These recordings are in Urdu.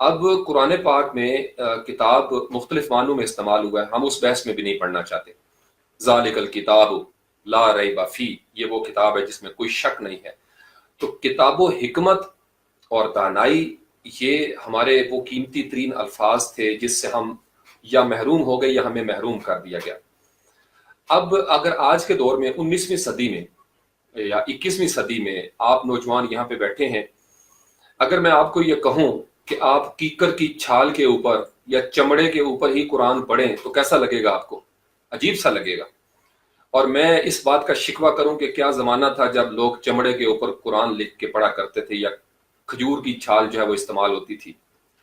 اب قرآن پاک میں کتاب مختلف معنوں میں استعمال ہوا ہے، ہم اس بحث میں بھی نہیں پڑھنا چاہتے۔ ذالک الکتاب لا ریب فیہ، یہ وہ کتاب ہے جس میں کوئی شک نہیں ہے۔ تو کتاب و حکمت اور دانائی یہ ہمارے وہ قیمتی ترین الفاظ تھے جس سے ہم یا محروم ہو گئے یا ہمیں محروم کر دیا گیا۔ اب اگر آج کے دور میں 19ویں صدی میں یا 21ویں صدی میں آپ نوجوان یہاں پہ بیٹھے ہیں، اگر میں آپ کو یہ کہوں کہ آپ کیکر کی چھال کے اوپر یا چمڑے کے اوپر ہی قرآن پڑھیں تو کیسا لگے گا آپ کو؟ عجیب سا لگے گا۔ اور میں اس بات کا شکوہ کروں کہ کیا زمانہ تھا جب لوگ چمڑے کے اوپر قرآن لکھ کے پڑھا کرتے تھے یا کھجور کی چھال جو ہے وہ استعمال ہوتی تھی،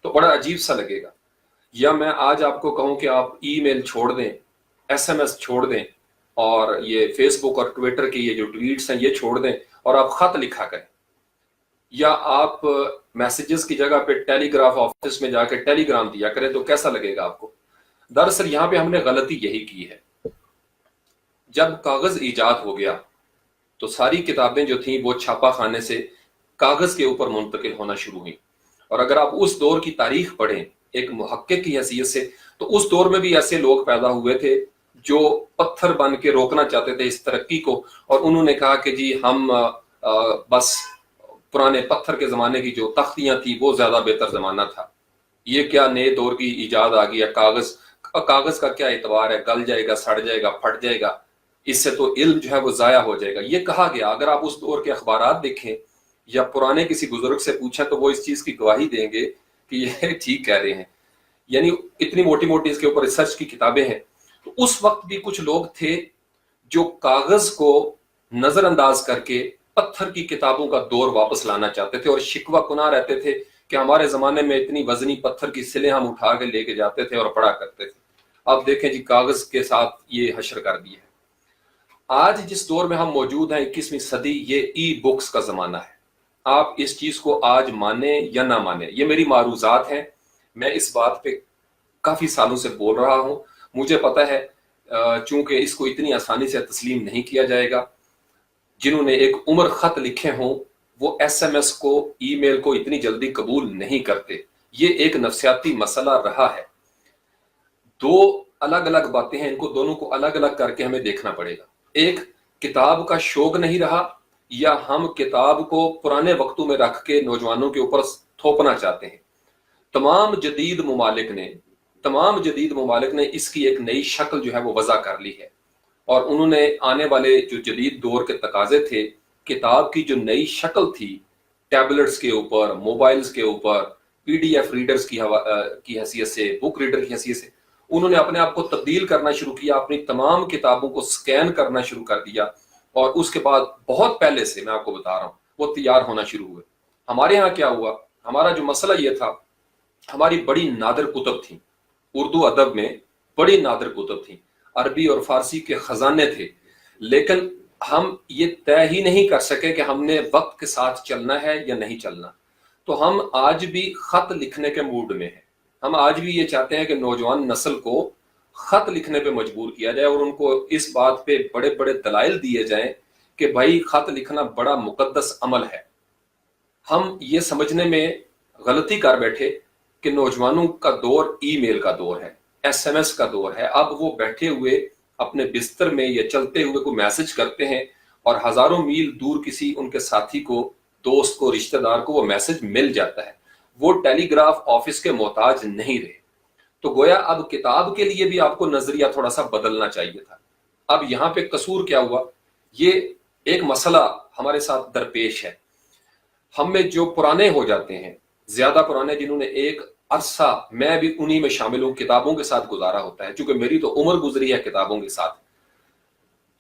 تو بڑا عجیب سا لگے گا۔ یا میں آج آپ کو کہوں کہ آپ ای میل چھوڑ دیں، ایس ایم ایس چھوڑ دیں، اور یہ فیس بک اور ٹویٹر کی یہ جو ٹویٹس ہیں یہ چھوڑ دیں اور آپ خط لکھا کریں، یا آپ میسیجز کی جگہ پہ ٹیلی گراف آفس میں جا کے ٹیلی گرام دیا کریں، تو کیسا لگے گا آپ کو؟ دراصل یہاں پہ ہم نے غلطی یہی کی ہے۔ جب کاغذ ایجاد ہو گیا تو ساری کتابیں جو تھیں وہ چھاپا خانے سے کاغذ کے اوپر منتقل ہونا شروع ہوئیں، اور اگر آپ اس دور کی تاریخ پڑھیں ایک محقق کی حیثیت سے، تو اس دور میں بھی ایسے لوگ پیدا ہوئے تھے جو پتھر بن کے روکنا چاہتے تھے اس ترقی کو، اور انہوں نے کہا کہ جی ہم بس پرانے پتھر کے زمانے کی جو تختیاں تھیں وہ زیادہ بہتر زمانہ تھا، یہ کیا نئے دور کی ایجاد آ گئی ہے، کاغذ کا کیا اعتبار ہے، گل جائے گا، سڑ جائے گا، پھٹ جائے گا، اس سے تو علم جو ہے وہ ضائع ہو جائے گا، یہ کہا گیا۔ اگر آپ اس دور کے اخبارات دیکھیں یا پرانے کسی بزرگ سے پوچھیں تو وہ اس چیز کی گواہی دیں گے کہ یہ ٹھیک کہہ رہے ہیں، یعنی اتنی موٹی موٹی اس کے اوپر ریسرچ کی کتابیں ہیں۔ تو اس وقت بھی کچھ لوگ تھے جو کاغذ کو نظر انداز کر کے پتھر کی کتابوں کا دور واپس لانا چاہتے تھے، اور شکوہ کناں رہتے تھے کہ ہمارے زمانے میں اتنی وزنی پتھر کی سلیں ہم اٹھا کے لے کے جاتے تھے اور پڑھا کرتے تھے۔ اب دیکھیں جی کاغذ کے ساتھ یہ حشر کر دی ہے۔ آج جس دور میں ہم موجود ہیں 21ویں صدی، یہ ای بکس کا زمانہ ہے۔ آپ اس چیز کو آج مانیں یا نہ مانیں، یہ میری معروضات ہیں، میں اس بات پہ کافی سالوں سے بول رہا ہوں، مجھے پتہ ہے چونکہ اس کو اتنی آسانی سے تسلیم نہیں کیا جائے گا۔ جنہوں نے ایک عمر خط لکھے ہوں وہ ایس ایم ایس کو، ای میل کو اتنی جلدی قبول نہیں کرتے، یہ ایک نفسیاتی مسئلہ رہا ہے۔ دو الگ الگ باتیں ہیں، ان کو دونوں کو الگ الگ کر کے ہمیں دیکھنا پڑے گا۔ ایک، کتاب کا شوق نہیں رہا، یا ہم کتاب کو پرانے وقتوں میں رکھ کے نوجوانوں کے اوپر تھوپنا چاہتے ہیں۔ تمام جدید ممالک نے اس کی ایک نئی شکل جو ہے وہ وضع کر لی ہے، اور انہوں نے آنے والے جو جدید دور کے تقاضے تھے، کتاب کی جو نئی شکل تھی، ٹیبلٹس کے اوپر، موبائلز کے اوپر، پی ڈی ایف ریڈرز کی حیثیت سے، بک ریڈر کی حیثیت سے انہوں نے اپنے آپ کو تبدیل کرنا شروع کیا، اپنی تمام کتابوں کو سکین کرنا شروع کر دیا، اور اس کے بعد بہت پہلے سے میں آپ کو بتا رہا ہوں وہ تیار ہونا شروع ہوئے۔ ہمارے ہاں کیا ہوا، ہمارا جو مسئلہ یہ تھا، ہماری بڑی نادر کتب تھیں، اردو ادب میں بڑی نادر کتب تھیں، عربی اور فارسی کے خزانے تھے، لیکن ہم یہ طے ہی نہیں کر سکے کہ ہم نے وقت کے ساتھ چلنا ہے یا نہیں چلنا۔ تو ہم آج بھی خط لکھنے کے موڈ میں ہیں، ہم آج بھی یہ چاہتے ہیں کہ نوجوان نسل کو خط لکھنے پہ مجبور کیا جائے، اور ان کو اس بات پہ بڑے بڑے دلائل دیے جائیں کہ بھائی خط لکھنا بڑا مقدس عمل ہے۔ ہم یہ سمجھنے میں غلطی کر بیٹھے کہ نوجوانوں کا دور ای میل کا دور ہے، ایس ایم ایس کا دور ہے۔ اب وہ بیٹھے ہوئے اپنے بستر میں یا چلتے ہوئے کوئی میسج کرتے ہیں، اور ہزاروں میل دور کسی ان کے ساتھی کو، دوست کو، رشتہ دار کو وہ میسج مل جاتا ہے، وہ ٹیلی گراف آفس کے محتاج نہیں رہے۔ تو گویا اب کتاب کے لیے بھی آپ کو نظریہ تھوڑا سا بدلنا چاہیے تھا۔ اب یہاں پہ قصور کیا ہوا، یہ ایک مسئلہ ہمارے ساتھ درپیش ہے۔ ہم میں جو پرانے ہو جاتے ہیں، زیادہ پرانے، جنہوں نے ایک عرصہ، میں بھی انہی میں شامل ہوں، کتابوں کے ساتھ گزارا ہوتا ہے، چونکہ میری تو عمر گزری ہے کتابوں کے ساتھ۔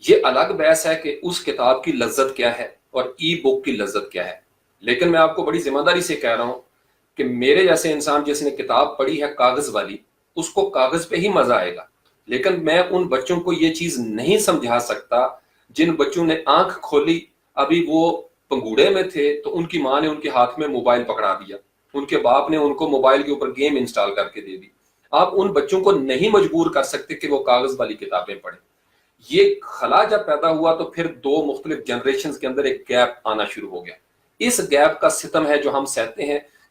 یہ الگ بحث ہے کہ اس کتاب کی لذت کیا ہے اور ای بک کی لذت کیا ہے، لیکن میں آپ کو بڑی ذمہ داری سے کہہ رہا ہوں کہ میرے جیسے انسان جس نے کتاب پڑھی ہے کاغذ والی، اس کو کاغذ پہ ہی مزہ آئے گا، لیکن میں ان بچوں کو یہ چیز نہیں سمجھا سکتا جن بچوں نے آنکھ کھولی، ابھی وہ پنگوڑے میں تھے تو ان کی ماں نے ان کے ہاتھ میں موبائل پکڑا دیا، ان کے باپ نے ان کو موبائل کے اوپر گیم انسٹال کر کے دے دی۔ آپ ان بچوں کو نہیں مجبور کر سکتے کہ وہ کاغذ والی کتابیں پڑھیں۔ یہ خلا جب پیدا ہوا تو پھر دو مختلف جنریشنز کے اندر ایک گیپ آنا شروع ہو گیا۔ اس گیپ کا ستم ہے جو ہم سہتے ہیں،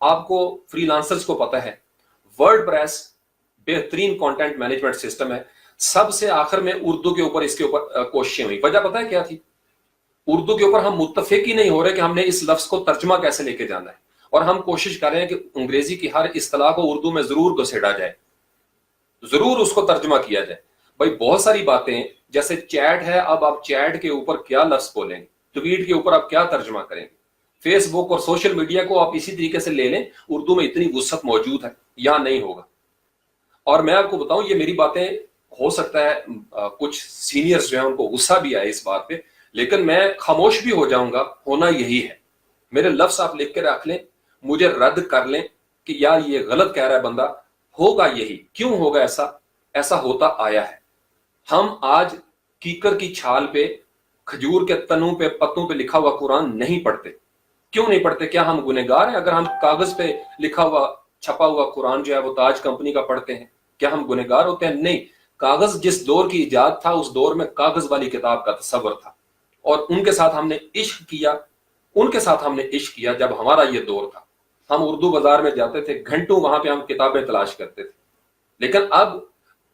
آپ کو فری لانسرز کو پتہ ہے ورڈ پریس بہترین کانٹینٹ مینجمنٹ سسٹم ہے. سب سے آخر میں اردو کے اوپر اس کے اوپر کوششیں ہوئی. وجہ پتہ ہے کیا تھی؟ اردو کے اوپر ہم متفق ہی نہیں ہو رہے کہ ہم نے اس لفظ کو ترجمہ کیسے لے کے جانا ہے, اور ہم کوشش کر رہے ہیں کہ انگریزی کی ہر اصطلاح کو اردو میں ضرور گھسیڑا جائے, ضرور اس کو ترجمہ کیا جائے. بھائی بہت ساری باتیں جیسے چیٹ ہے, اب آپ چیٹ کے اوپر کیا لفظ بولیں گے, ٹویٹ کے اوپر آپ کیا ترجمہ کریں گے, فیس بک اور سوشل میڈیا کو آپ اسی طریقے سے لے لیں, اردو میں اتنی وسعت موجود ہے, یہاں نہیں ہوگا. اور میں آپ کو بتاؤں یہ میری باتیں ہو سکتا ہے کچھ سینئرز جو ہیں ان کو غصہ بھی آئے اس بات پہ, لیکن میں خاموش بھی ہو جاؤں گا, ہونا یہی ہے. میرے لفظ آپ لکھ کے رکھ لیں, مجھے رد کر لیں کہ یار یہ غلط کہہ رہا ہے بندہ, ہوگا یہی. کیوں ہوگا ایسا؟ ایسا ہوتا آیا ہے. ہم آج کیکر کی چھال پہ, کھجور کے تنوں پہ, پتوں پہ لکھا ہوا قرآن نہیں پڑھتے. کیوں نہیں پڑھتے؟ کیا ہم گنہگار ہیں اگر ہم کاغذ پہ لکھا ہوا چھپا ہوا قرآن جو ہے وہ تاج کمپنی کا پڑھتے ہیں؟ کیا ہم گنہگار ہوتے ہیں؟ نہیں. کاغذ جس دور کی ایجاد تھا اس دور میں کاغذ والی کتاب کا تصور تھا, اور ان کے ساتھ ہم نے عشق کیا, ان کے ساتھ ہم نے عشق کیا جب ہمارا یہ دور تھا. ہم اردو بازار میں جاتے تھے, گھنٹوں وہاں پہ ہم کتابیں تلاش کرتے تھے. لیکن اب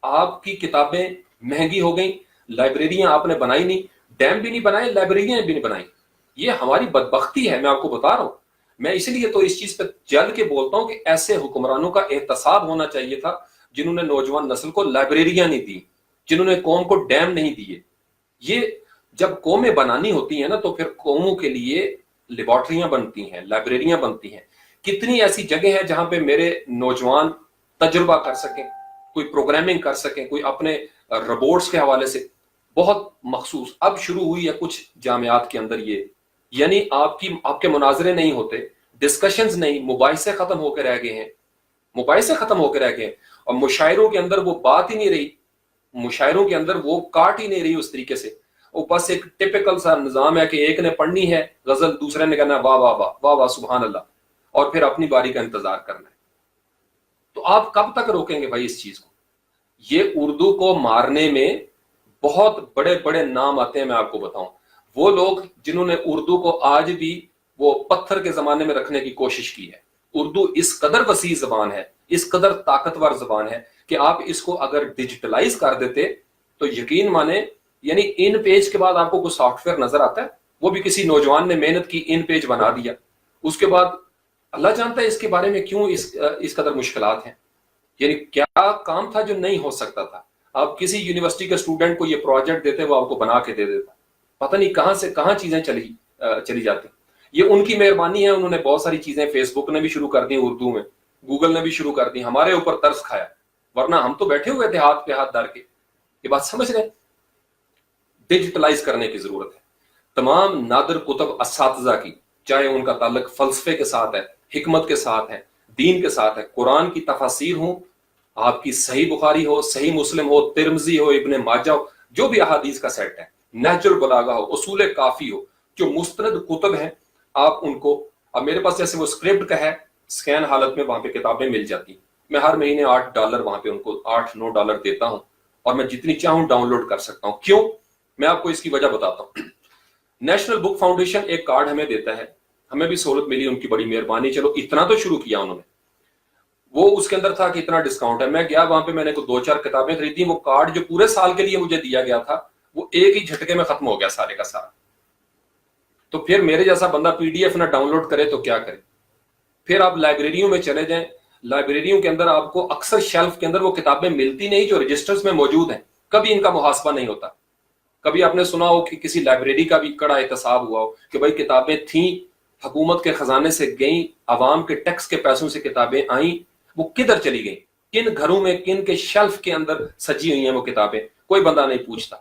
آپ کی کتابیں مہنگی ہو گئیں, لائبریریاں آپ نے بنائی نہیں, ڈیم بھی نہیں بنائے, لائبریریاں بھی نہیں بنائی. یہ ہماری بدبختی ہے, میں آپ کو بتا رہا ہوں. میں اس لیے تو اس چیز پہ جل کے بولتا ہوں کہ ایسے حکمرانوں کا احتساب ہونا چاہیے تھا جنہوں نے نوجوان نسل کو لائبریریاں نہیں دی, جنہوں نے قوم کو ڈیم نہیں دیے. یہ جب قومیں بنانی ہوتی ہیں نا تو پھر قوموں کے لیے لیبارٹریاں بنتی ہیں, لائبریریاں بنتی ہیں. کتنی ایسی جگہ ہیں جہاں پہ میرے نوجوان تجربہ کر سکیں, کوئی پروگرامنگ کر سکیں, کوئی اپنے روبوٹس کے حوالے سے بہت مخصوص. اب شروع ہوئی ہے کچھ جامعات کے اندر یہ, یعنی آپ کے مناظرے نہیں ہوتے, ڈسکشنز نہیں, مباحثے ختم ہو کے رہ گئے ہیں, مباحثے ختم ہو کے رہ گئے ہیں. اور مشاعروں کے اندر وہ بات ہی نہیں رہی, مشاعروں کے اندر وہ کاٹ ہی نہیں رہی اس طریقے سے. وہ بس ایک ٹپیکل سا نظام ہے کہ ایک نے پڑھنی ہے غزل, دوسرے نے کہنا واہ واہ واہ واہ واہ سبحان اللہ, اور پھر اپنی باری کا انتظار کرنا ہے. تو آپ کب تک روکیں گے بھائی اس چیز کو؟ یہ اردو کو مارنے میں بہت بڑے بڑے نام آتے ہیں. میں آپ کو بتاؤں, وہ لوگ جنہوں نے اردو کو آج بھی وہ پتھر کے زمانے میں رکھنے کی کوشش کی ہے. اردو اس قدر وسیع زبان ہے, اس قدر طاقتور زبان ہے کہ آپ اس کو اگر ڈیجیٹلائز کر دیتے تو یقین مانے, یعنی ان پیج کے بعد آپ کو کوئی سافٹ ویئر نظر آتا ہے, وہ بھی کسی نوجوان نے محنت کی, ان پیج بنا دیا. اس کے بعد اللہ جانتا ہے اس کے بارے میں کیوں اس قدر مشکلات ہیں. یعنی کیا کام تھا جو نہیں ہو سکتا تھا؟ آپ کسی یونیورسٹی کے اسٹوڈنٹ کو یہ پروجیکٹ دیتے, وہ آپ کو بنا کے دے دیتا. پتہ نہیں کہاں سے کہاں چیزیں چلی جاتی. یہ ان کی مہربانی ہے, انہوں نے بہت ساری چیزیں, فیس بک نے بھی شروع کر دی اردو میں, گوگل نے بھی شروع کر دی, ہمارے اوپر ترس کھایا, ورنہ ہم تو بیٹھے ہوئے تھے ہاتھ پہ ہاتھ ڈال کے. یہ بات سمجھ رہے ہیں؟ ڈیجیٹلائز کرنے کی ضرورت ہے. تمام نادر کتب اساتذہ کی, چاہے ان کا تعلق فلسفے کے ساتھ ہے, حکمت کے ساتھ ہے, دین کے ساتھ ہے, قرآن کی تفاسیر ہوں, آپ کی صحیح بخاری ہو, صحیح مسلم ہو, ترمذی ہو, ابن ماجہ ہو, جو بھی احادیث کا سیٹ ہے, نہج البلاغہ ہو, اصول کافی ہو, جو مستند کتب ہیں, آپ ان کو, اب میرے پاس جیسے وہ اسکرپٹ کا ہے, سکین حالت میں وہاں پہ کتابیں مل جاتی. میں ہر مہینے $8 وہاں پہ ان کو $8-9 دیتا ہوں, اور میں جتنی چاہوں ڈاؤن لوڈ کر سکتا ہوں. کیوں؟ میں آپ کو اس کی وجہ بتاتا ہوں. نیشنل بک فاؤنڈیشن ایک کارڈ ہمیں دیتا ہے, ہمیں بھی سہولت ملی, ان کی بڑی مہربانی. چلو اتنا تو شروع کیا انہوں نے, وہ اس کے اندر تھا کہ اتنا ڈسکاؤنٹ ہے. میں گیا وہاں پہ, میں نے کوئی 2-4 کتابیں خریدی. وہ کارڈ جو پورے سال کے لیے مجھے دیا گیا تھا وہ ایک ہی جھٹکے میں ختم ہو گیا سارے کا سارا. تو پھر میرے جیسا بندہ پی ڈی ایف نہ ڈاؤن لوڈ کرے تو کیا کرے؟ پھر آپ لائبریریوں میں چلے جائیں, لائبریریوں کے اندر آپ کو اکثر شیلف کے اندر وہ کتابیں ملتی نہیں جو رجسٹرز میں موجود ہیں, کبھی ان کا محاسبہ نہیں ہوتا. کبھی آپ نے سنا ہو کہ کسی لائبریری کا بھی کڑا احتساب ہوا ہو کہ بھائی کتابیں تھیں, حکومت کے خزانے سے گئیں, عوام کے ٹیکس کے پیسوں سے کتابیں آئیں, وہ کدھر چلی گئیں, کن گھروں میں, کن کے شیلف کے اندر سجی ہوئی ہیں وہ کتابیں, کوئی بندہ نہیں پوچھتا.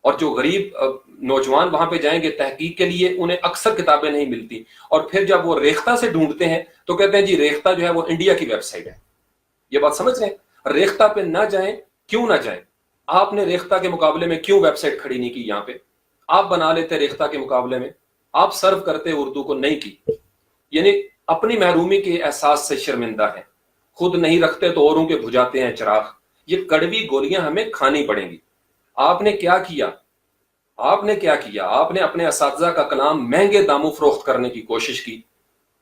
اور جو غریب نوجوان وہاں پہ جائیں گے تحقیق کے لیے, انہیں اکثر کتابیں نہیں ملتی. اور پھر جب وہ ریختہ سے ڈھونڈتے ہیں تو کہتے ہیں جی ریختہ جو ہے وہ انڈیا کی ویب سائٹ ہے. یہ بات سمجھ رہے ہیں؟ ریختہ پہ نہ جائیں. کیوں نہ جائیں؟ آپ نے ریختہ کے مقابلے میں کیوں ویب سائٹ کھڑی نہیں کی یہاں پہ؟ آپ بنا لیتے ریختہ کے مقابلے میں, آپ سرو کرتے اردو کو, نہیں کی. یعنی اپنی محرومی کے احساس سے شرمندہ ہیں, خود نہیں رکھتے تو اوروں کے بجھاتے ہیں چراغ. یہ کڑوی گولیاں ہمیں کھانی پڑیں گی. آپ نے کیا کیا؟ آپ نے کیا کیا؟ آپ نے اپنے اساتذہ کا کلام مہنگے داموں فروخت کرنے کی کوشش کی.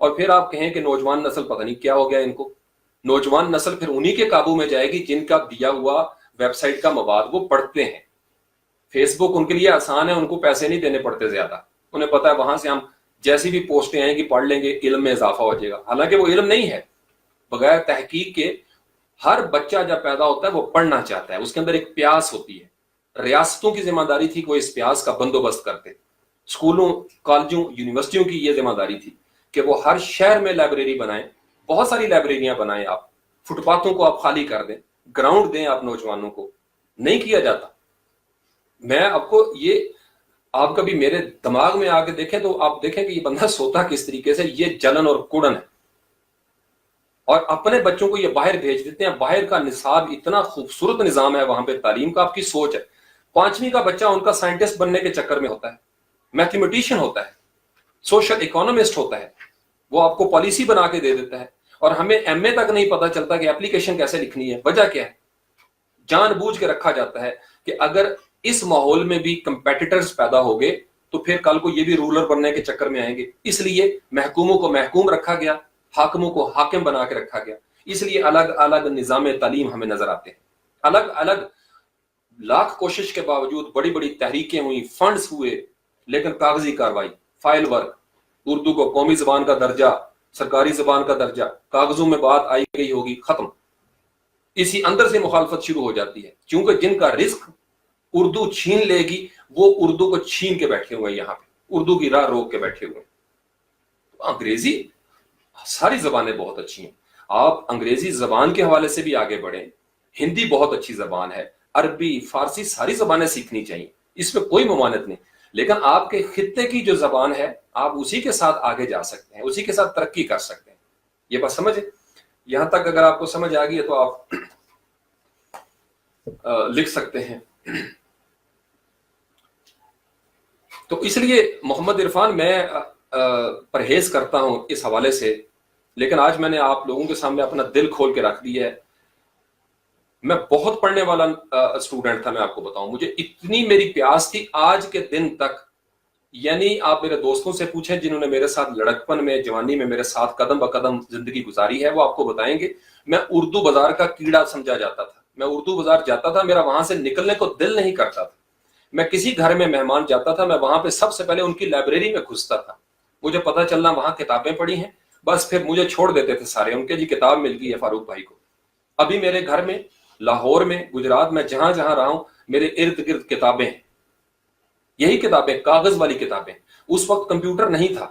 اور پھر آپ کہیں کہ نوجوان نسل پتہ نہیں کیا ہو گیا ان کو. نوجوان نسل پھر انہی کے قابو میں جائے گی جن کا دیا ہوا ویب سائٹ کا مواد وہ پڑھتے ہیں. فیس بک ان کے لیے آسان ہے, ان کو پیسے نہیں دینے پڑتے زیادہ, انہیں پتا ہے وہاں سے ہم جیسی بھی پوسٹیں آئیں گی پڑھ لیں گے, علم میں اضافہ ہو جائے گا. حالانکہ وہ علم نہیں ہے, بغیر تحقیق کے ہر بچہ جب پیدا ہوتا ہے وہ پڑھنا چاہتا ہے, اس کے اندر ایک پیاس ہوتی ہے. ریاستوں کی ذمہ داری تھی کہ وہ اس پیاس کا بندوبست کرتے, اسکولوں کالجوں یونیورسٹیوں کی یہ ذمہ داری تھی کہ وہ ہر شہر میں لائبریری بنائیں, بہت ساری لائبریریاں بنائیں, آپ فٹ پاتھوں کو آپ خالی کر دیں, گراؤنڈ دیں آپ نوجوانوں کو. نہیں کیا جاتا. میں آپ کو یہ, آپ کبھی میرے دماغ میں آ کے دیکھیں تو آپ دیکھیں کہ یہ بندہ سوتا کس طریقے سے, یہ جلن اور کڑن ہے. اور اپنے بچوں کو یہ باہر بھیج دیتے ہیں. باہر کا نصاب اتنا خوبصورت نظام ہے وہاں پہ, تعلیم کا آپ کی سوچ ہے. 5ویں کا بچہ ان کا سائنٹسٹ بننے کے چکر میں ہوتا ہے, میتھمیٹیشین ہوتا ہے, سوشل اکانومسٹ ہوتا ہے, وہ آپ کو پالیسی بنا کے دے دیتا ہے. اور ہمیں ایم اے تک نہیں پتا چلتا کہ اپلیکیشن کیسے لکھنی ہے. وجہ کیا ہے؟ جان بوجھ کے رکھا جاتا ہے کہ اگر اس ماحول میں بھی کمپیٹیٹرز پیدا ہو گئے تو پھر کل کو یہ بھی رولر بننے کے چکر میں آئیں گے. اس لیے محکوموں کو محکوم رکھا گیا, حاکموں کو حاکم بنا کے رکھا گیا. اس لیے الگ الگ نظام تعلیم ہمیں نظر آتے ہیں. الگ الگ لاکھ کوشش کے باوجود بڑی بڑی تحریکیں ہوئی, فنڈز ہوئے, لیکن کاغذی کاروائی, فائل ورک, اردو کو قومی زبان کا درجہ, سرکاری زبان کا درجہ, کاغذوں میں بات آئی گئی ہوگی, ختم. اسی اندر سے مخالفت شروع ہو جاتی ہے, کیونکہ جن کا رزق اردو چھین لے گی وہ اردو کو چھین کے بیٹھے ہوئے ہیں, یہاں پہ اردو کی راہ روک کے بیٹھے ہوئے ہیں. انگریزی, ساری زبانیں بہت اچھی ہیں, آپ انگریزی زبان کے حوالے سے بھی آگے بڑھیں. ہندی بہت اچھی زبان ہے, عربی, فارسی, ساری زبانیں سیکھنی چاہیے, اس میں کوئی ممانعت نہیں. لیکن آپ کے خطے کی جو زبان ہے آپ اسی کے ساتھ آگے جا سکتے ہیں, اسی کے ساتھ ترقی کر سکتے ہیں. یہ بات سمجھیں. یہاں تک اگر آپ کو سمجھ آ گئی ہے تو آپ لکھ سکتے ہیں. تو اس لیے محمد عرفان میں پرہیز کرتا ہوں اس حوالے سے, لیکن آج میں نے آپ لوگوں کے سامنے اپنا دل کھول کے رکھ دیا ہے. میں بہت پڑھنے والا اسٹوڈنٹ تھا, میں آپ کو بتاؤں, مجھے اتنی میری پیاس تھی آج کے دن تک. یعنی آپ میرے دوستوں سے پوچھیں جنہوں نے میرے ساتھ لڑکپن میں, جوانی میں میرے ساتھ قدم بقدم زندگی گزاری ہے, وہ آپ کو بتائیں گے میں اردو بازار کا کیڑا سمجھا جاتا تھا. میں اردو بازار جاتا تھا, میرا وہاں سے نکلنے کو دل نہیں کرتا تھا. میں کسی گھر میں مہمان جاتا تھا, میں وہاں پہ سب سے پہلے ان کی لائبریری میں گھستا تھا. مجھے پتا چلنا وہاں کتابیں پڑھی ہیں, بس پھر مجھے چھوڑ دیتے تھے سارے, ان کے جی کتاب مل گئی ہے فاروق بھائی کو. ابھی میرے گھر میں, لاہور میں, گجرات میں, جہاں جہاں رہا ہوں, میرے ارد گرد کتابیں ہیں. یہی کتابیں, کاغذ والی کتابیں. اس وقت کمپیوٹر نہیں تھا,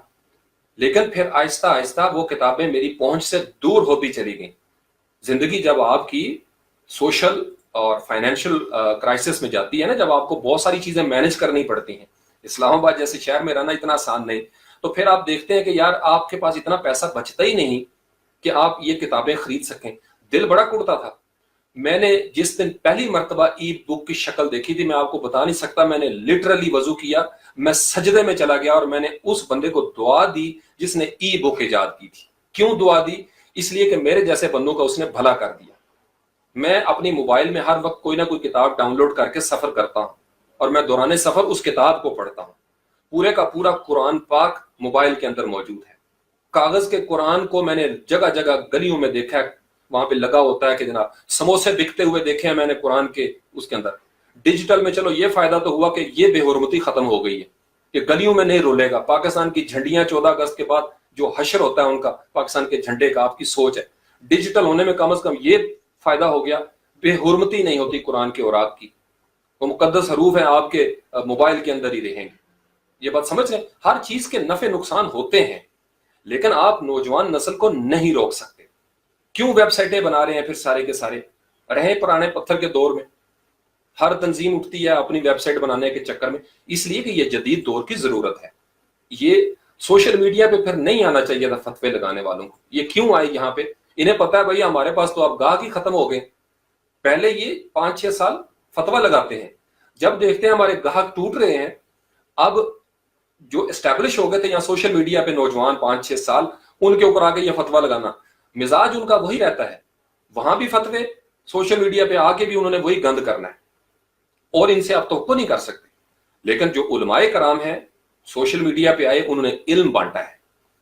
لیکن پھر آہستہ آہستہ وہ کتابیں میری پہنچ سے دور ہوتی چلی گئیں. زندگی جب آپ کی سوشل اور فائنینشل کرائسس میں جاتی ہے نا, جب آپ کو بہت ساری چیزیں مینج کرنی پڑتی ہیں, اسلام آباد جیسے شہر میں رہنا اتنا آسان نہیں, تو پھر آپ دیکھتے ہیں کہ یار آپ کے پاس اتنا پیسہ بچتا ہی نہیں کہ آپ یہ کتابیں خرید سکیں. دل بڑا کڑتا تھا. میں نے جس دن پہلی مرتبہ ای بک کی شکل دیکھی تھی, میں آپ کو بتا نہیں سکتا, میں نے لٹرلی وضو کیا, میں سجدے میں چلا گیا اور میں نے اس بندے کو دعا دی جس نے ای بک ایجاد کی تھی. کیوں دعا دی؟ اس لیے کہ میرے جیسے بندوں کا اس نے بھلا کر دیا. میں اپنی موبائل میں ہر وقت کوئی نہ کوئی کتاب ڈاؤن لوڈ کر کے سفر کرتا ہوں, اور میں دوران سفر اس کتاب کو پڑھتا ہوں. پورے کا پورا قرآن پاک موبائل کے اندر موجود ہے. کاغذ کے قرآن کو میں نے جگہ جگہ گلیوں میں دیکھا ہے, وہاں پہ لگا ہوتا ہے کہ جناب سموسے بکتے ہوئے دیکھے ہیں میں نے قرآن کے اس کے اندر. ڈیجیٹل میں چلو یہ فائدہ تو ہوا کہ یہ بے حرمتی ختم ہو گئی ہے کہ گلیوں میں نہیں رولے گا. پاکستان کی جھنڈیاں 14 اگست کے بعد جو حشر ہوتا ہے ان کا, پاکستان کے جھنڈے کا, آپ کی سوچ ہے. ڈیجیٹل ہونے میں کم از کم یہ فائدہ ہو گیا, بے حرمتی نہیں ہوتی قرآن کے اوراق کی. وہ مقدس حروف ہیں آپ کے موبائل کے اندر ہی رہیں گے. یہ بات سمجھ رہے ہیں؟ ہر چیز کے نفع نقصان ہوتے ہیں, لیکن آپ نوجوان نسل کو نہیں روک سکتے. کیوں ویب سائٹیں بنا رہے ہیں پھر سارے کے سارے؟ رہیں پرانے پتھر کے دور میں. ہر تنظیم اٹھتی ہے اپنی ویب سائٹ بنانے کے چکر میں, اس لیے کہ یہ جدید دور کی ضرورت ہے. یہ سوشل میڈیا پہ پھر نہیں آنا چاہیے تھا فتوے لگانے والوں کو. یہ کیوں آئے یہاں پہ؟ انہیں پتا ہے بھائی ہمارے پاس تو اب گاہک ہی ختم ہو گئے. پہلے یہ 5-6 سال فتوا لگاتے ہیں, جب دیکھتے ہیں ہمارے گاہک ٹوٹ رہے ہیں, اب جو اسٹیبلش ہو گئے تھے یہاں سوشل میڈیا پہ نوجوان 5-6 سال, ان کے اوپر آگے یہ فتوا لگانا. مزاج ان کا وہی رہتا ہے, وہاں بھی فتوے, سوشل میڈیا پہ آ کے بھی انہوں نے وہی گند کرنا ہے, اور ان سے آپ توقع نہیں کر سکتے. لیکن جو علماء کرام ہیں سوشل میڈیا پہ آئے, انہوں نے علم بانٹا ہے,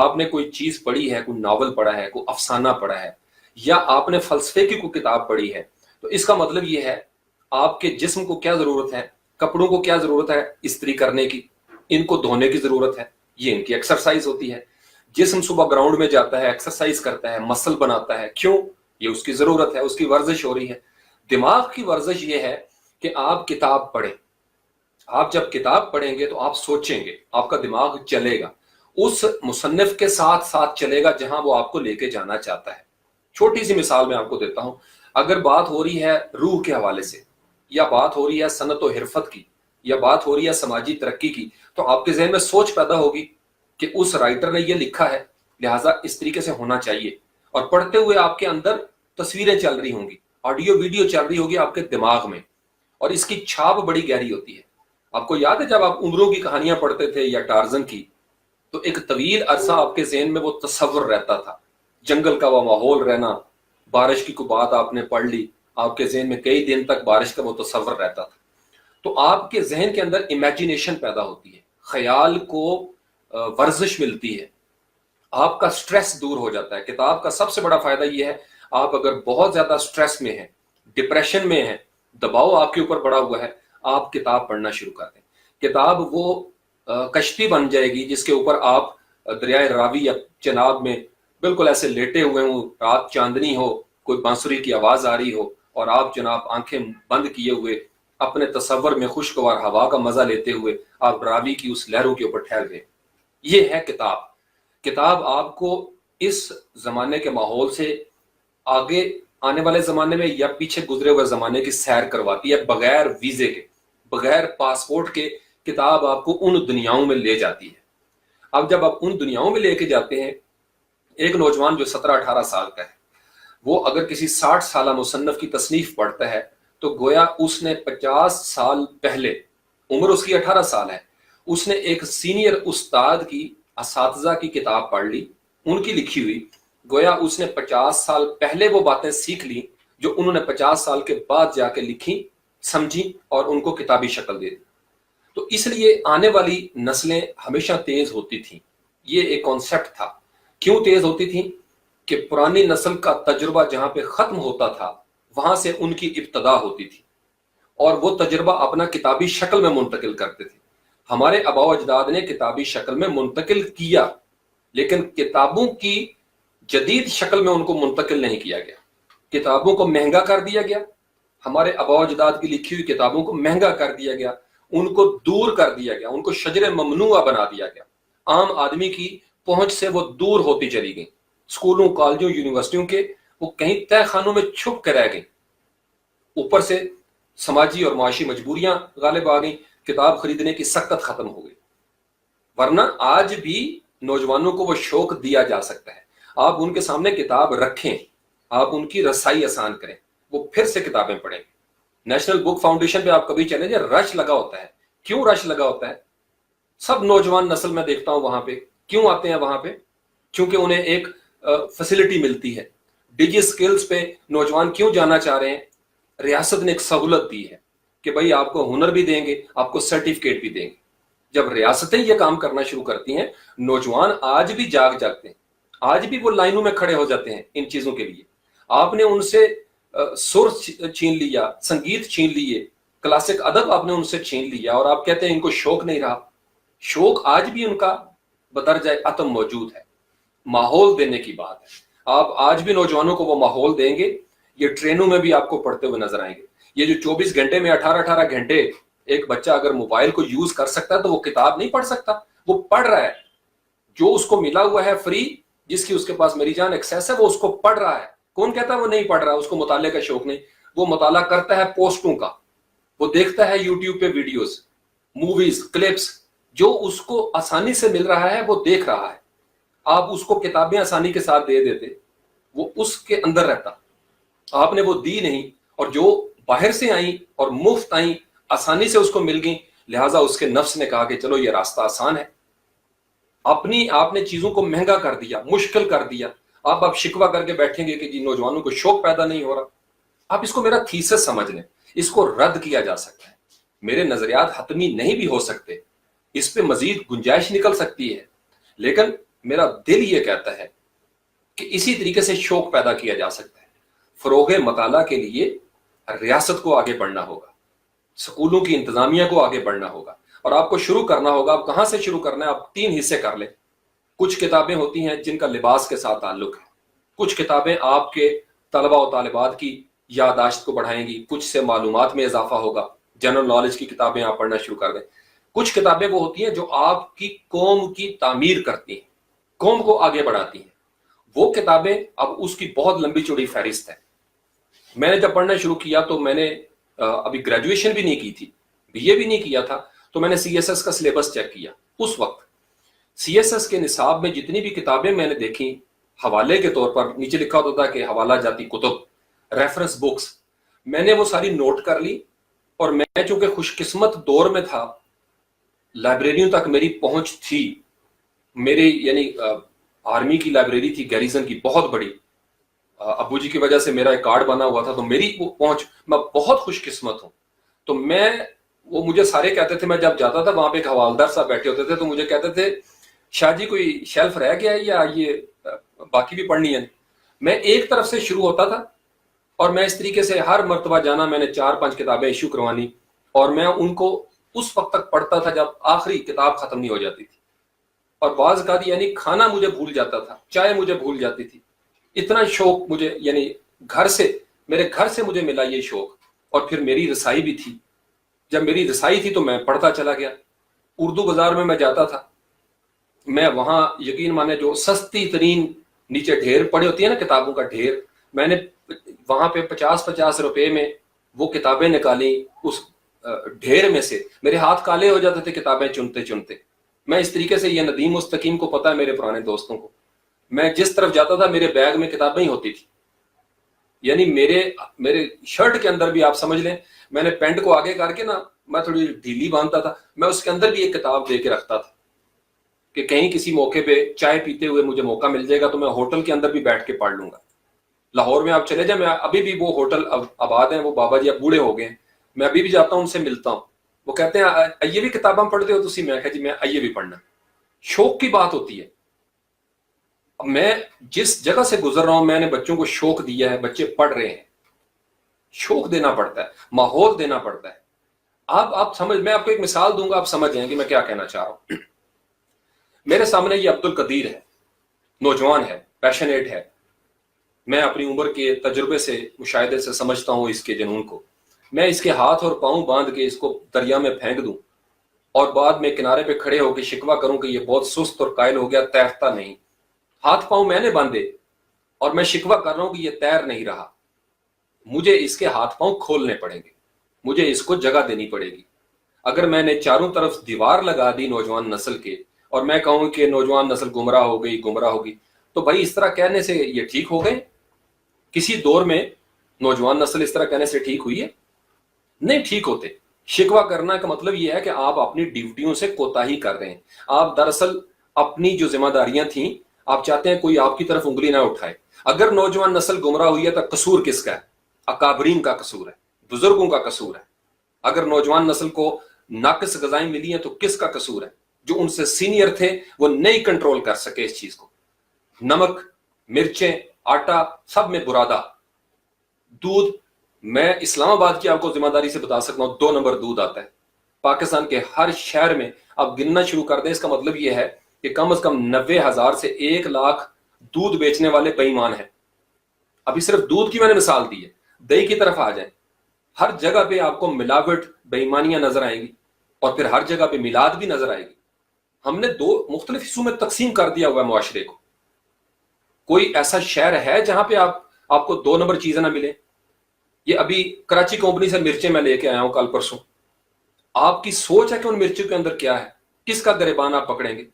آپ نے کوئی چیز پڑھی ہے, کوئی ناول پڑھا ہے, کوئی افسانہ پڑھا ہے, یا آپ نے فلسفے کی کوئی کتاب پڑھی ہے, تو اس کا مطلب یہ ہے آپ کے جسم کو کیا ضرورت ہے, کپڑوں کو کیا ضرورت ہے استری کرنے کی, ان کو دھونے کی ضرورت ہے, یہ ان کی ایکسرسائز ہوتی ہے. جسم صبح گراؤنڈ میں جاتا ہے, ایکسرسائز کرتا ہے, مسل بناتا ہے, کیوں؟ یہ اس کی ضرورت ہے, اس کی ورزش ہو رہی ہے. دماغ کی ورزش یہ ہے کہ آپ کتاب پڑھیں. آپ جب کتاب پڑھیں گے تو آپ سوچیں گے, آپ کا دماغ چلے گا, اس مصنف کے ساتھ ساتھ چلے گا جہاں وہ آپ کو لے کے جانا چاہتا ہے. چھوٹی سی مثال میں آپ کو دیتا ہوں. اگر بات ہو رہی ہے روح کے حوالے سے, یا بات ہو رہی ہے صنعت و حرفت کی, یا بات ہو رہی ہے سماجی ترقی کی, تو آپ کے ذہن میں سوچ پیدا ہوگی کہ اس رائٹر نے یہ لکھا ہے, لہٰذا اس طریقے سے ہونا چاہیے. اور پڑھتے ہوئے آپ کے اندر تصویریں چل رہی ہوں گی, آڈیو ویڈیو چل رہی ہوگی آپ کے دماغ میں, اور اس کی چھاپ بڑی گہری ہوتی ہے. آپ کو یاد ہے جب آپ عمروں کی کہانیاں پڑھتے تھے یا ٹارزن کی, تو ایک طویل عرصہ آپ کے ذہن میں وہ تصور رہتا تھا, جنگل کا وہ ماحول رہنا, بارش کی کوئی بات آپ نے پڑھ لی, آپ کے ذہن میں کئی دن تک بارش کا وہ تصور رہتا تھا. تو آپ کے ذہن کے اندر امیجنیشن پیدا ہوتی ہے, خیال کو ورزش ملتی ہے, آپ کا سٹریس دور ہو جاتا ہے. کتاب کا سب سے بڑا فائدہ یہ ہے, آپ اگر بہت زیادہ سٹریس میں ہیں, ڈپریشن میں ہیں, دباؤ آپ کے اوپر بڑا ہوا ہے, آپ کتاب پڑھنا شروع کر دیں. کتاب وہ کشتی بن جائے گی جس کے اوپر آپ دریائے راوی یا چناب میں بالکل ایسے لیٹے ہوئے ہوں, رات چاندنی ہو, کوئی بانسری کی آواز آ رہی ہو, اور آپ جناب آنکھیں بند کیے ہوئے اپنے تصور میں خوشگوار ہوا کا مزہ لیتے ہوئے آپ راوی کی اس لہروں کے اوپر ٹھہر گئے. یہ ہے کتاب. کتاب آپ کو اس زمانے کے ماحول سے آگے آنے والے زمانے میں یا پیچھے گزرے ہوئے زمانے کی سیر کرواتی ہے, بغیر ویزے کے, بغیر پاسپورٹ کے. کتاب آپ کو ان دنیاؤں میں لے جاتی ہے. اب جب آپ ان دنیاؤں میں لے کے جاتے ہیں, ایک نوجوان جو 17-18 سال کا ہے, وہ اگر کسی 60 سالہ مصنف کی تصنیف پڑھتا ہے تو گویا اس نے 50 سال پہلے, عمر اس کی 18 سال ہے, اس نے ایک سینئر استاد کی, اساتذہ کی کتاب پڑھ لی, ان کی لکھی ہوئی. گویا اس نے 50 سال پہلے وہ باتیں سیکھ لی جو انہوں نے 50 سال کے بعد جا کے لکھی, سمجھی, اور ان کو کتابی شکل دے دی. تو اس لیے آنے والی نسلیں ہمیشہ تیز ہوتی تھیں. یہ ایک کانسیپٹ تھا. کیوں تیز ہوتی تھیں؟ کہ پرانی نسل کا تجربہ جہاں پہ ختم ہوتا تھا وہاں سے ان کی ابتدا ہوتی تھی, اور وہ تجربہ اپنا کتابی شکل میں منتقل کرتے تھے. ہمارے آباء و اجداد نے کتابی شکل میں منتقل کیا, لیکن کتابوں کی جدید شکل میں ان کو منتقل نہیں کیا گیا. کتابوں کو مہنگا کر دیا گیا, ہمارے آباء و اجداد کی لکھی ہوئی کتابوں کو مہنگا کر دیا گیا, ان کو دور کر دیا گیا, ان کو شجر ممنوعہ بنا دیا گیا. عام آدمی کی پہنچ سے وہ دور ہوتی چلی گئی. اسکولوں, کالجوں, یونیورسٹیوں کے وہ کہیں تہ خانوں میں چھپ کر رہ گئی. اوپر سے سماجی اور معاشی مجبوریاں غالب آ گئیں, کتاب خریدنے کی سخت ختم ہو گئی. ورنہ آج بھی نوجوانوں کو وہ شوق دیا جا سکتا ہے. آپ ان کے سامنے کتاب رکھیں, آپ ان کی رسائی آسان کریں, وہ پھر سے کتابیں پڑھیں. نیشنل بک فاؤنڈیشن پہ آپ کبھی چلیں جائیں, رش لگا ہوتا ہے. کیوں رش لگا ہوتا ہے؟ سب نوجوان نسل میں دیکھتا ہوں وہاں پہ. کیوں آتے ہیں وہاں پہ؟ کیونکہ انہیں ایک فیسلٹی ملتی ہے. ڈیجی سکلز پہ نوجوان کیوں جانا چاہ رہے ہیں؟ ریاست نے ایک سہولت دی ہے کہ بھائی آپ کو ہنر بھی دیں گے, آپ کو سرٹیفکیٹ بھی دیں گے. جب ریاستیں یہ کام کرنا شروع کرتی ہیں, نوجوان آج بھی جاگتے ہیں, آج بھی وہ لائنوں میں کھڑے ہو جاتے ہیں ان چیزوں کے لیے. آپ نے ان سے سر چھین لیا, سنگیت چھین لیے, کلاسک ادب آپ نے ان سے چھین لیا, اور آپ کہتے ہیں ان کو شوق نہیں رہا. شوق آج بھی ان کا بدرجہ عتم موجود ہے. ماحول دینے کی بات ہے. آپ آج بھی نوجوانوں کو وہ ماحول دیں گے, یہ ٹرینوں میں بھی آپ کو پڑھتے ہوئے نظر آئیں گے. یہ جو 24 گھنٹے میں 18 گھنٹے ایک بچہ اگر موبائل کو یوز کر سکتا ہے تو وہ کتاب نہیں پڑھ سکتا, وہ پڑھ رہا ہے. جو اس کو ملا ہوا ہے فری, جس کی اس کے پاس میری جان ایکسیس ہے, وہ اس کو پڑھ رہا ہے. کون کہتا ہے وہ نہیں پڑھ رہا, اس کو مطالعے کا شوق نہیں؟ وہ مطالعہ کرتا ہے پوسٹوں کا, وہ دیکھتا ہے یوٹیوب پہ ویڈیوز, موویز, کلپس, جو اس کو آسانی سے مل رہا ہے وہ دیکھ رہا ہے. آپ اس کو کتابیں آسانی کے ساتھ دے دیتے, وہ اس کے اندر رہتا. آپ نے وہ دی نہیں, اور جو باہر سے آئیں اور مفت آئیں, آسانی سے اس کو مل گئیں, لہٰذا اس کے نفس نے کہا کہ چلو یہ راستہ آسان ہے. آپ نے چیزوں کو مہنگا کر دیا, مشکل کر دیا. آپ شکوہ کر کے بیٹھیں گے کہ جی نوجوانوں کو شوق پیدا نہیں ہو رہا. آپ اس کو میرا تھیسس سمجھ لیں, اس کو رد کیا جا سکتا ہے. میرے نظریات حتمی نہیں بھی ہو سکتے, اس پہ مزید گنجائش نکل سکتی ہے, لیکن میرا دل یہ کہتا ہے کہ اسی طریقے سے شوق پیدا کیا جا سکتا ہے. فروغ مطالعہ کے لیے ریاست کو آگے بڑھنا ہوگا, سکولوں کی انتظامیہ کو آگے بڑھنا ہوگا, اور آپ کو شروع کرنا ہوگا. آپ کہاں سے شروع کرنا ہے؟ آپ 3 حصے کر لیں. کچھ کتابیں ہوتی ہیں جن کا لباس کے ساتھ تعلق ہے, کچھ کتابیں آپ کے طلبہ و طالبات کی یادداشت کو بڑھائیں گی, کچھ سے معلومات میں اضافہ ہوگا, جنرل نالج کی کتابیں آپ پڑھنا شروع کر دیں. کچھ کتابیں وہ ہوتی ہیں جو آپ کی قوم کی تعمیر کرتی ہیں, قوم کو آگے بڑھاتی ہیں. وہ کتابیں, اب اس کی بہت لمبی چوڑی فہرست ہے. میں نے جب پڑھنا شروع کیا تو میں نے ابھی گریجویشن بھی نہیں کی تھی, بی اے بھی نہیں کیا تھا, تو میں نے سی ایس ایس کا سلیبس چیک کیا. اس وقت سی ایس ایس کے نصاب میں جتنی بھی کتابیں میں نے دیکھی, حوالے کے طور پر نیچے لکھا ہوتا تھا کہ حوالہ جاتی کتب, ریفرنس بکس, میں نے وہ ساری نوٹ کر لی. اور میں چونکہ خوش قسمت دور میں تھا, لائبریریوں تک میری پہنچ تھی. میری یعنی آرمی کی لائبریری تھی گیریزن کی, بہت بڑی, ابو جی کی وجہ سے میرا ایک کارڈ بنا ہوا تھا, تو میری وہ پہنچ, میں بہت خوش قسمت ہوں. تو وہ مجھے سارے کہتے تھے, میں جب جاتا تھا وہاں پہ ایک حوالدار صاحب بیٹھے ہوتے تھے, تو مجھے کہتے تھے شاہ جی کوئی شیلف رہ گیا ہے یا یہ باقی بھی پڑھنی ہے. میں ایک طرف سے شروع ہوتا تھا, اور میں اس طریقے سے ہر مرتبہ جانا, میں نے 4-5 کتابیں ایشو کروانی, اور میں ان کو اس وقت تک پڑھتا تھا جب آخری کتاب ختم نہیں ہو جاتی تھی. اور بعض اوقات یعنی کھانا مجھے بھول جاتا تھا, چائے مجھے بھول جاتی تھی. اتنا شوق مجھے, یعنی میرے گھر سے مجھے ملا یہ شوق. اور پھر میری رسائی بھی تھی, جب میری رسائی تھی تو میں پڑھتا چلا گیا. اردو بازار میں جاتا تھا, میں وہاں یقین مانے جو سستی ترین نیچے ڈھیر پڑے ہوتی ہیں نا کتابوں کا ڈھیر, میں نے وہاں پہ 50 روپے میں وہ کتابیں نکالی. اس ڈھیر میں سے میرے ہاتھ کالے ہو جاتے تھے کتابیں چنتے چنتے. میں اس طریقے سے, یہ ندیم مستقیم کو پتا ہے, میرے پرانے دوستوں کو, میں جس طرف جاتا تھا میرے بیگ میں کتابیں ہی ہوتی تھی. یعنی میرے شرٹ کے اندر بھی آپ سمجھ لیں, میں نے پینٹ کو آگے کر کے نا, میں تھوڑی ڈھیلی باندھتا تھا, میں اس کے اندر بھی ایک کتاب دے کے رکھتا تھا کہ کہیں کسی موقع پہ چائے پیتے ہوئے مجھے موقع مل جائے گا تو میں ہوٹل کے اندر بھی بیٹھ کے پڑھ لوں گا. لاہور میں آپ چلے جائیں, میں ابھی بھی وہ ہوٹل آباد ہیں, وہ بابا جی اب بوڑھے ہو گئے ہیں, میں ابھی بھی جاتا ہوں, ان سے ملتا ہوں. وہ کہتے ہیں آئیے بھی کتاباں پڑھتے ہو تسی؟ میں کہا جی میں آئیے بھی پڑھنا. شوق کی بات ہوتی ہے. اب میں جس جگہ سے گزر رہا ہوں, میں نے بچوں کو شوق دیا ہے, بچے پڑھ رہے ہیں. شوق دینا پڑتا ہے, ماحول دینا پڑتا ہے. آپ سمجھ, میں آپ کو ایک مثال دوں گا, آپ سمجھ جائیں کہ میں کیا کہنا چاہ رہا ہوں. میرے سامنے یہ عبد القدیر ہے, نوجوان ہے, پیشنیٹ ہے. میں اپنی عمر کے تجربے سے, مشاہدے سے سمجھتا ہوں اس کے جنون کو. میں اس کے ہاتھ اور پاؤں باندھ کے اس کو دریا میں پھینک دوں, اور بعد میں کنارے پہ کھڑے ہو کے شکوہ کروں کہ یہ بہت سست اور قائل ہو گیا, تیرتا نہیں. ہاتھ پاؤں میں نے باندھے اور میں شکوہ کر رہا ہوں کہ یہ تیر نہیں رہا. مجھے اس کے ہاتھ پاؤں کھولنے پڑیں گے, مجھے اس کو جگہ دینی پڑے گی. اگر میں نے چاروں طرف دیوار لگا دی نوجوان نسل کے, اور میں کہوں کہ نوجوان نسل گمراہ ہوگی, تو بھائی اس طرح کہنے سے یہ ٹھیک ہو گئے؟ کسی دور میں نوجوان نسل اس طرح کہنے سے ٹھیک ہوئی ہے؟ نہیں ٹھیک ہوتے. شکوہ کرنا کا مطلب یہ ہے کہ آپ اپنی ڈیوٹیوں سے کوتاہی کر رہے ہیں. آپ دراصل اپنی جو ذمہ داریاں تھیں, آپ چاہتے ہیں کوئی آپ کی طرف انگلی نہ اٹھائے. اگر نوجوان نسل گمراہ ہوئی ہے تو قصور کس کا ہے؟ اکابرین کا قصور ہے, بزرگوں کا قصور ہے. اگر نوجوان نسل کو ناقص غذائیں ملی ہیں تو کس کا قصور ہے؟ جو ان سے سینئر تھے وہ نہیں کنٹرول کر سکے اس چیز کو. نمک, مرچیں, آٹا, سب میں برادہ. دودھ, میں اسلام آباد کی آپ کو ذمہ داری سے بتا سکتا ہوں 2 نمبر دودھ آتا ہے پاکستان کے ہر شہر میں. آپ گننا شروع کر دیں, اس کا مطلب یہ ہے کہ کم از کم 90,000 سے 1 لاکھ دودھ بیچنے والے بے ایمان ہیں. ابھی صرف دودھ کی میں نے مثال دی ہے, دہی کی طرف آ جائیں, ہر جگہ پہ آپ کو ملاوٹ, بے ایمانیاں نظر آئیں گی, اور پھر ہر جگہ پہ میلاد بھی نظر آئے گی. ہم نے 2 مختلف حصوں میں تقسیم کر دیا ہوا ہے معاشرے کو. کوئی ایسا شہر ہے جہاں پہ آپ کو 2 نمبر چیزیں نہ ملیں؟ یہ ابھی کراچی کمپنی سے مرچیں میں لے کے آیا ہوں کل پرسوں. آپ کی سوچ ہے کہ ان مرچوں کے اندر کیا ہے, کس کا گریبان آپ پکڑیں گے؟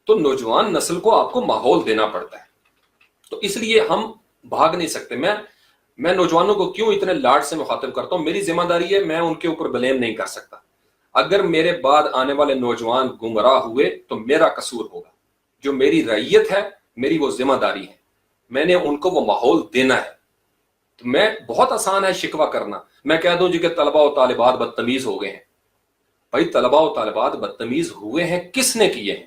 تو نوجوان نسل کو آپ کو ماحول دینا پڑتا ہے. تو اس لیے ہم بھاگ نہیں سکتے. میں نوجوانوں کو کیوں اتنے لاڈ سے مخاطب کرتا ہوں؟ میری ذمہ داری ہے, میں ان کے اوپر بلیم نہیں کر سکتا. اگر میرے بعد آنے والے نوجوان گمراہ ہوئے تو میرا قصور ہوگا. جو میری رعیت ہے, میری وہ ذمہ داری ہے, میں نے ان کو وہ ماحول دینا ہے. تو میں بہت آسان ہے شکوہ کرنا. میں کہہ دوں جی کہ طلبہ و طالبات بدتمیز ہو گئے ہیں. بھائی طلبہ و طالبات بدتمیز ہوئے ہیں, کس نے کیے ہیں؟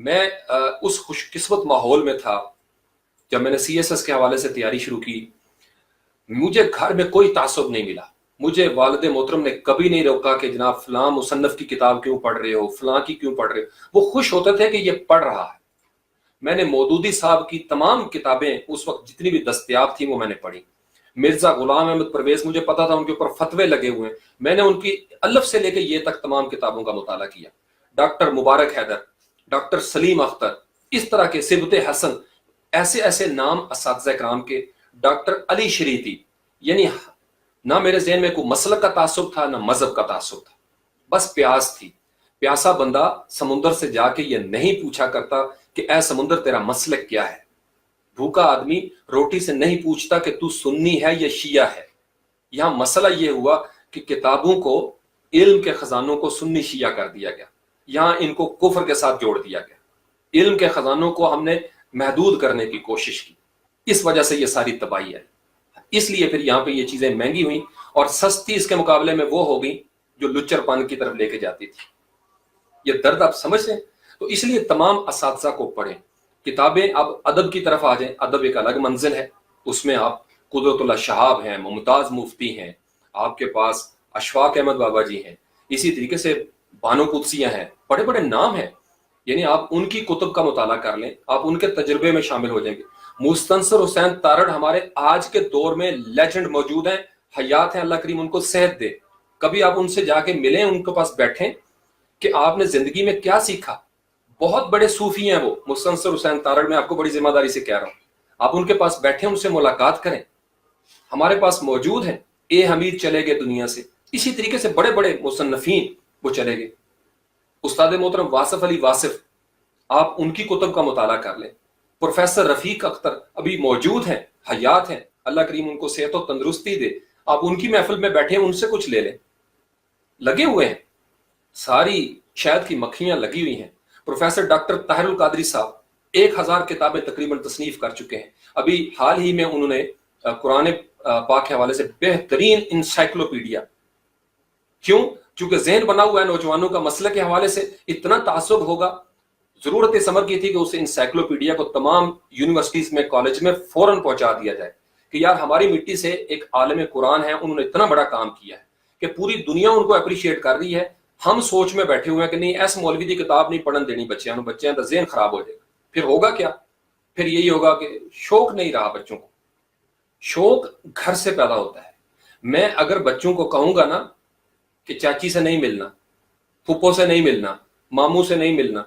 میں اس خوش قسمت ماحول میں تھا جب میں نے CSS کے حوالے سے تیاری شروع کی. مجھے گھر میں کوئی تعصب نہیں ملا. مجھے والد محترم نے کبھی نہیں روکا کہ جناب فلاں مصنف کی کتاب کیوں پڑھ رہے ہو, فلاں کی کیوں پڑھ رہے ہو. وہ خوش ہوتے تھے کہ یہ پڑھ رہا ہے. میں نے مودودی صاحب کی تمام کتابیں اس وقت جتنی بھی دستیاب تھیں وہ میں نے پڑھی. مرزا غلام احمد پرویز, مجھے پتا تھا ان کے اوپر فتوے لگے ہوئے ہیں, میں نے ان کی الف سے لے کے یہ تک تمام کتابوں کا مطالعہ کیا. ڈاکٹر مبارک حیدر, ڈاکٹر سلیم اختر, اس طرح کے سبت حسن, ایسے ایسے نام اساتذہ کرام کے. ڈاکٹر علی شریعتی. یعنی نہ میرے ذہن میں کوئی مسلک کا تعصب تھا نہ مذہب کا تعصب تھا, بس پیاس تھی. پیاسا بندہ سمندر سے جا کے یہ نہیں پوچھا کرتا کہ اے سمندر تیرا مسلک کیا ہے. بھوکا آدمی روٹی سے نہیں پوچھتا کہ تو سنی ہے یا شیعہ ہے. یہاں مسئلہ یہ ہوا کہ کتابوں کو, علم کے خزانوں کو سنی شیعہ کر دیا گیا. یہاں ان کو کفر کے ساتھ جوڑ دیا گیا. علم کے خزانوں کو ہم نے محدود کرنے کی کوشش کی. اس وجہ سے یہ ساری تباہی ہے. اس لیے پھر یہاں پہ یہ چیزیں مہنگی ہوئیں اور سستی اس کے مقابلے میں وہ ہو گئی جو لچر پان کی طرف لے کے جاتی تھی. یہ درد آپ سمجھ لیں. تو اس لیے تمام اساتذہ کو پڑھیں کتابیں. اب ادب کی طرف آ جائیں. ادب ایک الگ منزل ہے. اس میں آپ قدرت اللہ شہاب ہیں, ممتاز مفتی ہیں, آپ کے پاس اشفاق احمد بابا جی ہیں, اسی طریقے سے بانو قدسیہ ہیں, بڑے بڑے نام ہیں. یعنی آپ ان کی کتب کا مطالعہ کر لیں, آپ ان کے تجربے میں شامل ہو جائیں گے. مستنصر حسین تارڑ ہمارے آج کے دور میں لیجنڈ موجود ہیں, حیات ہیں, اللہ کریم ان کو صحت دے. کبھی آپ ان سے جا کے ملیں, ان کے پاس بیٹھیں کہ آپ نے زندگی میں کیا سیکھا. بہت بڑے صوفی ہیں وہ مستنصر حسین تارڑ, میں آپ کو بڑی ذمہ داری سے کہہ رہا ہوں. آپ ان کے پاس بیٹھیں, ان سے ملاقات کریں. ہمارے پاس موجود ہیں. اے حمید چلے گئے دنیا سے, اسی طریقے سے بڑے بڑے مصنفین وہ چلے گئے. استاد محترم واصف علی واصف, آپ ان کی کتب کا مطالعہ کر لیں. پروفیسر رفیق اختر ابھی موجود ہیں, حیات ہیں, اللہ کریم ان کو صحت و تندرستی دے. آپ ان کی محفل میں بیٹھے, ان سے کچھ لے لیں. لگے ہوئے ہیں, ساری شہد کی مکھیاں لگی ہوئی ہیں. پروفیسر ڈاکٹر طاہر القادری صاحب 1000 کتابیں تقریباً تصنیف کر چکے ہیں. ابھی حال ہی میں انہوں نے قرآن پاک کے حوالے سے بہترین انسائکلوپیڈیا. کیوں؟ چونکہ ذہن بنا ہوا ہے نوجوانوں کا مسئلہ کے حوالے سے. اتنا تعصب ہوگا, ضرورت اس امر کی تھی کہ اس انسائکلوپیڈیا کو تمام یونیورسٹیز میں, کالج میں فوراً پہنچا دیا جائے کہ یار ہماری مٹی سے ایک عالم قرآن ہے, انہوں نے اتنا بڑا کام کیا ہے کہ پوری دنیا ان کو اپریشیٹ کر رہی ہے. ہم سوچ میں بیٹھے ہوئے ہیں کہ نہیں ایس مولوی کی کتاب نہیں پڑھن دینی بچیاں تو ذہن خراب ہو جائے گا. پھر ہوگا کیا؟ پھر یہی ہوگا کہ شوق نہیں رہا بچوں کو. شوق گھر سے پیدا ہوتا ہے. میں اگر بچوں کو کہوں گا نا کہ چاچی سے نہیں ملنا, پھپھو سے نہیں ملنا, ماموں سے نہیں ملنا,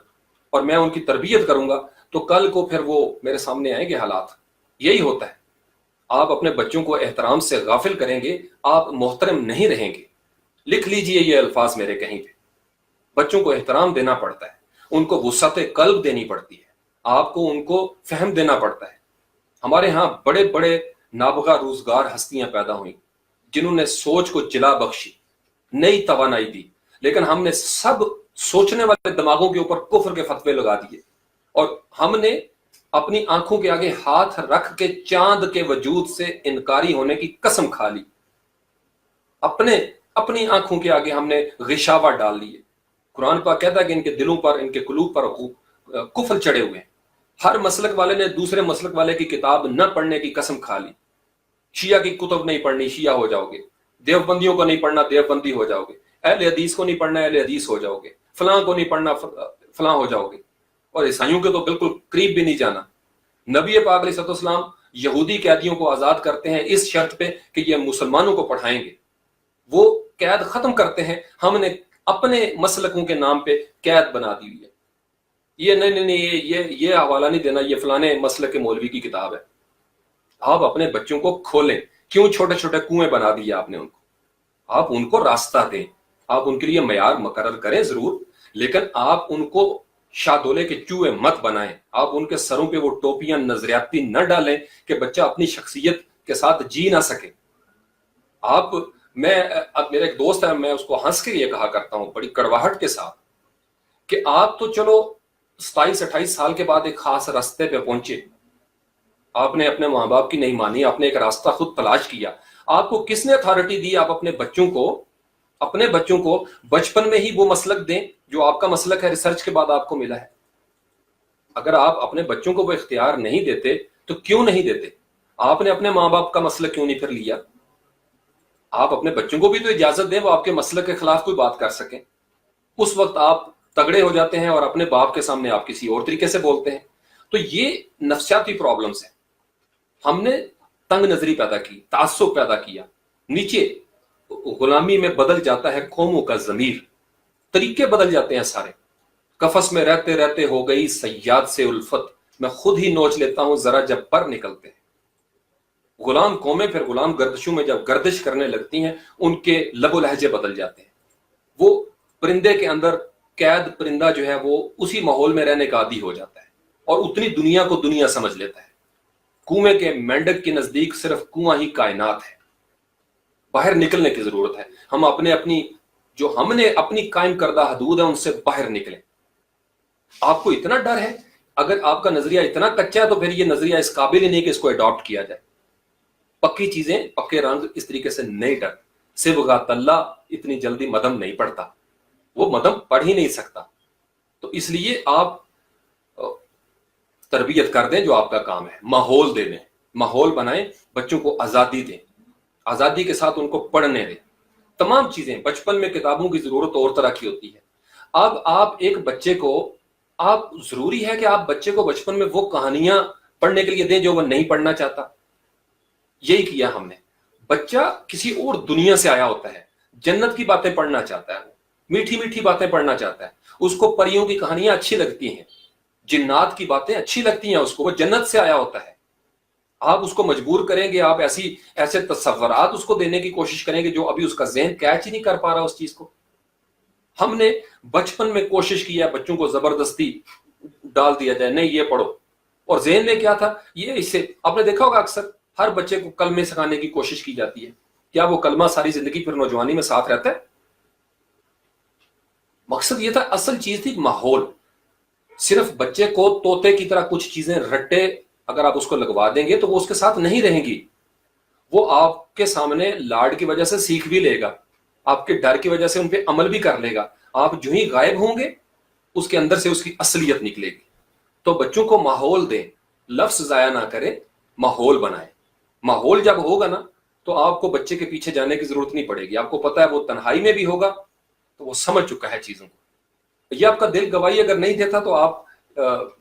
اور میں ان کی تربیت کروں گا, تو کل کو پھر وہ میرے سامنے آئیں گے حالات. یہی ہوتا ہے. آپ اپنے بچوں کو احترام سے غافل کریں گے, آپ محترم نہیں رہیں گے. لکھ لیجئے یہ الفاظ میرے کہیں پہ. بچوں کو احترام دینا پڑتا ہے, ان کو وسعت قلب دینی پڑتی ہے, آپ کو ان کو فہم دینا پڑتا ہے. ہمارے ہاں بڑے بڑے نابغہ روزگار ہستیاں پیدا ہوئیں جنہوں نے سوچ کو جلا بخشی, نئی توانائی دی, لیکن ہم نے سب سوچنے والے دماغوں کے اوپر کفر کے فتوے لگا دیے, اور ہم نے اپنی آنکھوں کے آگے ہاتھ رکھ کے چاند کے وجود سے انکاری ہونے کی قسم کھا لی. اپنی آنکھوں کے آگے ہم نے غشاوہ ڈال لیے. قرآن پاک کہتا ہے کہ ان کے دلوں پر, ان کے قلوب پر کفر چڑھے ہوئے ہیں. ہر مسلک والے نے دوسرے مسلک والے کی کتاب نہ پڑھنے کی قسم کھا لی. شیعہ کی کتب نہیں پڑھنی, شیعہ ہو جاؤ گے. دیوبندیوں کو نہیں پڑھنا, دیوبندی ہو جاؤ گے. اہل حدیث کو نہیں پڑھنا, اہل حدیث ہو جاؤ گے. فلاں کو نہیں پڑھنا, فلاں ہو جاؤ گے. اور عیسائیوں کے تو بالکل قریب بھی نہیں جانا. نبی پاک علیہ السلام یہودی قیدیوں کو آزاد کرتے ہیں اس شرط پہ کہ یہ مسلمانوں کو پڑھائیں گے. وہ قید ختم کرتے ہیں, ہم نے اپنے مسلکوں کے نام پہ قید بنا دی ہوئی ہے. یہ نہیں, یہ حوالہ نہیں دینا, یہ فلانے مسلک کے مولوی کی کتاب ہے. آپ اپنے بچوں کو کھولیں. کیوں چھوٹے چھوٹے کنویں بنا دیے آپ نے ان کو؟ آپ ان کو راستہ دیں, آپ ان کے لیے معیار مقرر کریں ضرور, لیکن آپ ان کو شاہدولے کے چوہے مت بنائیں. آپ ان کے سروں پہ وہ ٹوپیاں نظریاتی نہ ڈالیں کہ بچہ اپنی شخصیت کے ساتھ جی نہ سکے. اب میرا ایک دوست ہے, میں اس کو ہنس کے یہ کہا کرتا ہوں بڑی کڑواہٹ کے ساتھ کہ آپ تو چلو 27-28 سال کے بعد ایک خاص راستے پہ پہنچے, آپ نے اپنے ماں باپ کی نہیں مانی, آپ نے ایک راستہ خود تلاش کیا. آپ کو کس نے اتھارٹی دی آپ اپنے بچوں کو بچپن میں ہی وہ مسلک دیں جو آپ کا مسلک ہے, ریسرچ کے بعد آپ کو ملا ہے؟ اگر آپ اپنے بچوں کو وہ اختیار نہیں دیتے تو کیوں نہیں دیتے؟ آپ نے اپنے ماں باپ کا مسلک کیوں نہیں پھر لیا؟ آپ اپنے بچوں کو بھی تو اجازت دیں وہ آپ کے مسلک کے خلاف کوئی بات کر سکیں. اس وقت آپ تگڑے ہو جاتے ہیں اور اپنے باپ کے سامنے آپ کسی اور طریقے سے بولتے ہیں. تو یہ نفسیاتی پرابلمز ہیں. ہم نے تنگ نظری پیدا کی، تعصب پیدا کیا، نیچے غلامی میں بدل جاتا ہے قوموں کا ضمیر، طریقے بدل جاتے ہیں سارے. قفس میں رہتے رہتے ہو گئی صیاد سے الفت، میں خود ہی نوچ لیتا ہوں ذرا جب پر نکلتے ہیں. غلام قومیں پھر غلام گردشوں میں جب گردش کرنے لگتی ہیں ان کے لب و لہجے بدل جاتے ہیں. وہ پرندے کے اندر قید پرندہ جو ہے وہ اسی ماحول میں رہنے کا عادی ہو جاتا ہے اور اتنی دنیا کو دنیا سمجھ لیتا ہے. کنویں کے مینڈک کے نزدیک صرف کنواں ہی کائنات ہے. باہر نکلنے کی ضرورت ہے. ہم ہم نے اپنی قائم کردہ حدود ہیں ان سے باہر نکلیں. آپ کو اتنا ڈر ہے، اگر آپ کا نظریہ اتنا کچا ہے تو پھر یہ نظریہ اس قابل ہی نہیں کہ اس کو اڈاپٹ کیا جائے. پکی چیزیں، پکے رنگ اس طریقے سے نہیں ڈر. صبغۃ اللہ اتنی جلدی مدم نہیں پڑتا، وہ مدم پڑھ ہی نہیں سکتا. تو اس لیے آپ تربیت کر دیں جو آپ کا کام ہے. ماحول دے دیں، ماحول بنائیں، بچوں کو آزادی دیں، آزادی کے ساتھ ان کو پڑھنے دیں. تمام چیزیں بچپن میں کتابوں کی ضرورت اور طرح کی ہوتی ہے. اب آپ ایک بچے کو، آپ ضروری ہے کہ آپ بچے کو بچپن میں وہ کہانیاں پڑھنے کے لیے دیں جو وہ نہیں پڑھنا چاہتا. یہی کیا ہم نے. بچہ کسی اور دنیا سے آیا ہوتا ہے، جنت کی باتیں پڑھنا چاہتا ہے، میٹھی میٹھی باتیں پڑھنا چاہتا ہے. اس کو پریوں کی کہانیاں اچھی لگتی ہیں، جنات کی باتیں اچھی لگتی ہیں اس کو، وہ جنت سے آیا ہوتا ہے. آپ اس کو مجبور کریں گے، آپ ایسے تصورات اس کو دینے کی کوشش کریں گے جو ابھی اس کا ذہن کیچ ہی نہیں کر پا رہا اس چیز کو. ہم نے بچپن میں کوشش کی ہے بچوں کو زبردستی ڈال دیا جائے، نہیں یہ پڑھو. اور ذہن میں کیا تھا، یہ اس سے آپ نے دیکھا ہوگا اکثر ہر بچے کو کلمے سکھانے کی کوشش کی جاتی ہے. کیا وہ کلمہ ساری زندگی پھر نوجوانی میں ساتھ رہتا ہے؟ مقصد یہ تھا، اصل چیز تھی ماحول. صرف بچے کو طوطے کی طرح کچھ چیزیں رٹے اگر آپ اس کو لگوا دیں گے تو وہ اس کے ساتھ نہیں رہیں گی. وہ آپ کے سامنے لاڈ کی وجہ سے سیکھ بھی لے گا، آپ کے ڈر کی وجہ سے ان پہ عمل بھی کر لے گا. آپ جو ہی غائب ہوں گے اس کے اندر سے اس کی اصلیت نکلے گی. تو بچوں کو ماحول دیں، لفظ ضائع نہ کریں، ماحول بنائیں. ماحول جب ہوگا نا تو آپ کو بچے کے پیچھے جانے کی ضرورت نہیں پڑے گی. آپ کو پتا ہے وہ تنہائی میں بھی ہوگا تو وہ سمجھ چکا ہے چیزوں کو. یہ آپ کا دل گواہی اگر نہیں دیتا تو آپ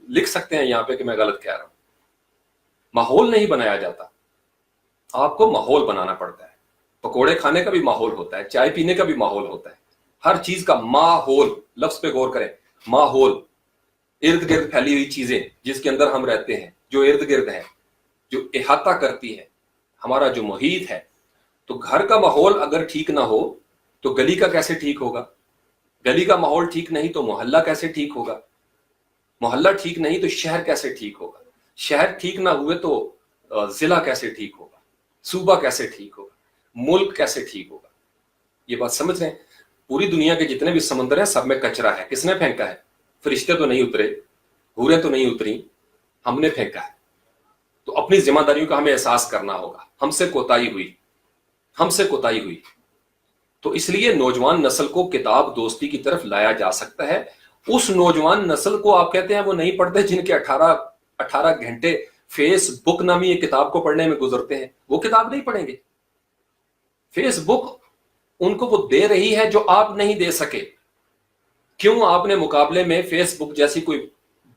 لکھ سکتے ہیں یہاں پہ کہ میں غلط کہہ رہا ہوں. ماحول نہیں بنایا جاتا، آپ کو ماحول بنانا پڑتا ہے. پکوڑے کھانے کا بھی ماحول ہوتا ہے، چائے پینے کا بھی ماحول ہوتا ہے. ہر چیز کا ماحول، لفظ پہ غور کریں. ماحول، ارد گرد پھیلی ہوئی چیزیں جس کے اندر ہم رہتے ہیں، جو ارد گرد ہے، جو احاطہ کرتی ہے، ہمارا جو محیط ہے. تو گھر کا ماحول اگر ٹھیک نہ ہو تو گلی کا کیسے ٹھیک ہوگا؟ گلی کا ماحول ٹھیک نہیں تو محلہ کیسے ٹھیک ہوگا؟ محلہ ٹھیک نہیں تو شہر کیسے ٹھیک ہوگا؟ شہر ٹھیک نہ ہوئے تو ضلع کیسے ٹھیک ہوگا؟ صوبہ کیسے ٹھیک ہوگا؟ ملک کیسے ٹھیک ہوگا؟ یہ بات سمجھ رہے ہیں؟ پوری دنیا کے جتنے بھی سمندر ہیں سب میں کچرا ہے. کس نے پھینکا ہے؟ فرشتے تو نہیں اترے، حوریں تو نہیں اتری، ہم نے پھینکا ہے. تو اپنی ذمہ داریوں کا ہمیں احساس کرنا ہوگا. ہم سے کوتاہی ہوئی. تو اس لیے نوجوان نسل کو کتاب دوستی کی طرف لایا جا سکتا ہے. اس نوجوان نسل کو آپ کہتے ہیں وہ نہیں پڑھتے جن کے 18 گھنٹے فیس بک نامی ایک کتاب کو پڑھنے میں گزرتے ہیں. وہ کتاب نہیں پڑھیں گے. فیس بک ان کو وہ دے رہی ہے جو آپ نہیں دے سکے. کیوں آپ نے مقابلے میں فیس بک جیسی کوئی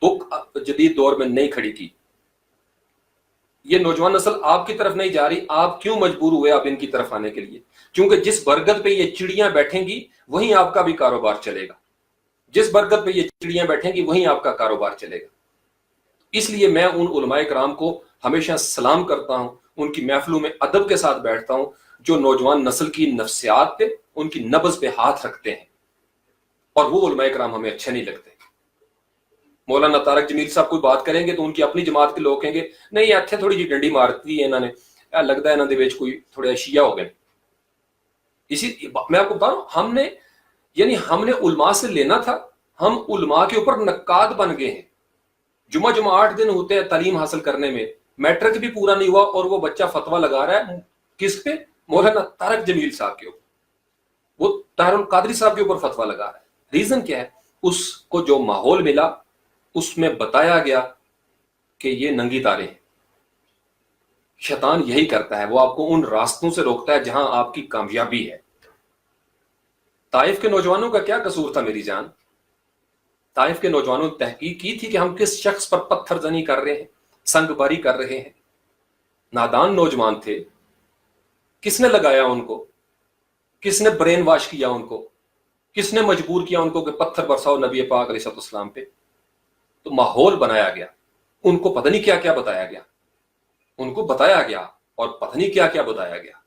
بک جدید دور میں نہیں کھڑی کی؟ یہ نوجوان نسل آپ کی طرف نہیں جا رہی، آپ کیوں مجبور ہوئے آپ ان کی طرف آنے کے لیے؟ کیونکہ جس برگد پہ یہ چڑیاں بیٹھیں گی وہیں آپ کا بھی کاروبار چلے گا. جس برگد پہ یہ چڑیاں بیٹھیں گی وہیں آپ کا کاروبار چلے گا. اس لیے میں ان علماء کرام کو ہمیشہ سلام کرتا ہوں، ان کی محفلوں میں ادب کے ساتھ بیٹھتا ہوں جو نوجوان نسل کی نفسیات پہ، ان کی نبض پہ ہاتھ رکھتے ہیں. اور وہ علماء کرام ہمیں اچھے نہیں لگتے. مولانا طارق جمیل صاحب کوئی بات کریں گے تو ان کی اپنی جماعت کے لوگ کہیں گے نہیں اتنے تھوڑی جی ڈنڈی مارتی ہے انہوں نے، لگتا ہے انہوں نے کوئی تھوڑے شیعہ ہو گئے. اسی میں آپ کو بتا رہا ہوں، ہم نے علماء سے لینا تھا، ہم علماء کے اوپر نقاد بن گئے ہیں. جمعہ 8 دن ہوتے ہیں تعلیم حاصل کرنے میں، میٹرک بھی پورا نہیں ہوا اور وہ بچہ فتویٰ لگا رہا ہے کس پہ؟ مولانا طارق جمیل صاحب کے اوپر. وہ طاہر القادری صاحب کے اوپر فتویٰ لگا رہا ہے. ریزن کیا ہے؟ اس کو جو ماحول ملا اس میں بتایا گیا کہ یہ ننگی تارے ہیں. شیطان یہی کرتا ہے, وہ آپ کو ان راستوں سے روکتا ہے جہاں آپ کی کامیابی ہے. طائف کے نوجوانوں کا کیا قصور تھا میری جان؟ طائف کے نوجوانوں نے تحقیق کی تھی کہ ہم کس شخص پر پتھر زنی کر رہے ہیں, سنگ باری کر رہے ہیں. نادان نوجوان تھے. کس نے لگایا ان کو؟ کس نے برین واش کیا ان کو؟ کس نے مجبور کیا ان کو کہ پتھر برساؤ نبی پاک علیہ السلام پہ؟ تو ماحول بنایا گیا. ان کو پتہ نہیں کیا کیا بتایا گیا, ان کو بتایا گیا اور پتہ نہیں کیا کیا بتایا گیا.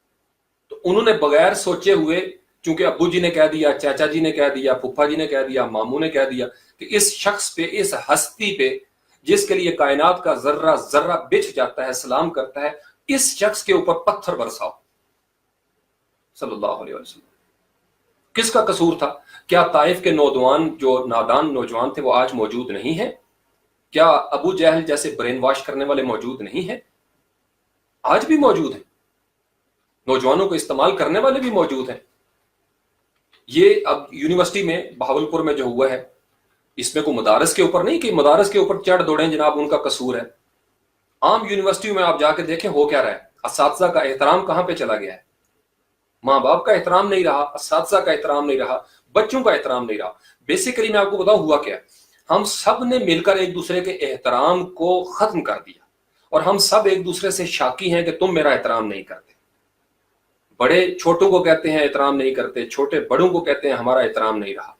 تو انہوں نے بغیر سوچے ہوئے, چونکہ ابو جی نے کہہ دیا, چاچا جی نے کہہ دیا, پھپھا جی نے کہہ دیا, ماموں نے کہہ دیا کہ اس شخص پہ, اس ہستی پہ جس کے لیے کائنات کا ذرہ ذرہ بچھ جاتا ہے, سلام کرتا ہے, اس شخص کے اوپر پتھر برساؤ. صلی اللہ علیہ وسلم. کس کا قصور تھا؟ کیا طائف کے نوجوان جو نادان نوجوان تھے وہ آج موجود نہیں ہیں؟ کیا ابو جہل جیسے برین واش کرنے والے موجود نہیں ہیں؟ آج بھی موجود ہیں. نوجوانوں کو استعمال کرنے والے بھی موجود ہیں. یہ اب یونیورسٹی میں بہاولپور میں جو ہوا ہے, اس میں کوئی مدارس کے اوپر نہیں کہ مدارس کے اوپر چڑھ دوڑیں جناب ان کا قصور ہے. عام یونیورسٹیوں میں آپ جا کے دیکھیں ہو کیا رہا ہے. اساتذہ کا احترام کہاں پہ چلا گیا ہے؟ ماں باپ کا احترام نہیں رہا, اساتذہ کا احترام نہیں رہا, بچوں کا احترام نہیں رہا. بیسیکلی میں آپ کو بتاؤں ہوا کیا, ہم سب نے مل کر ایک دوسرے کے احترام کو ختم کر دیا, اور ہم سب ایک دوسرے سے شاکی ہیں کہ تم میرا احترام نہیں کرتے. بڑے چھوٹوں کو کہتے ہیں احترام نہیں کرتے, چھوٹے بڑوں کو کہتے ہیں ہمارا احترام نہیں رہا.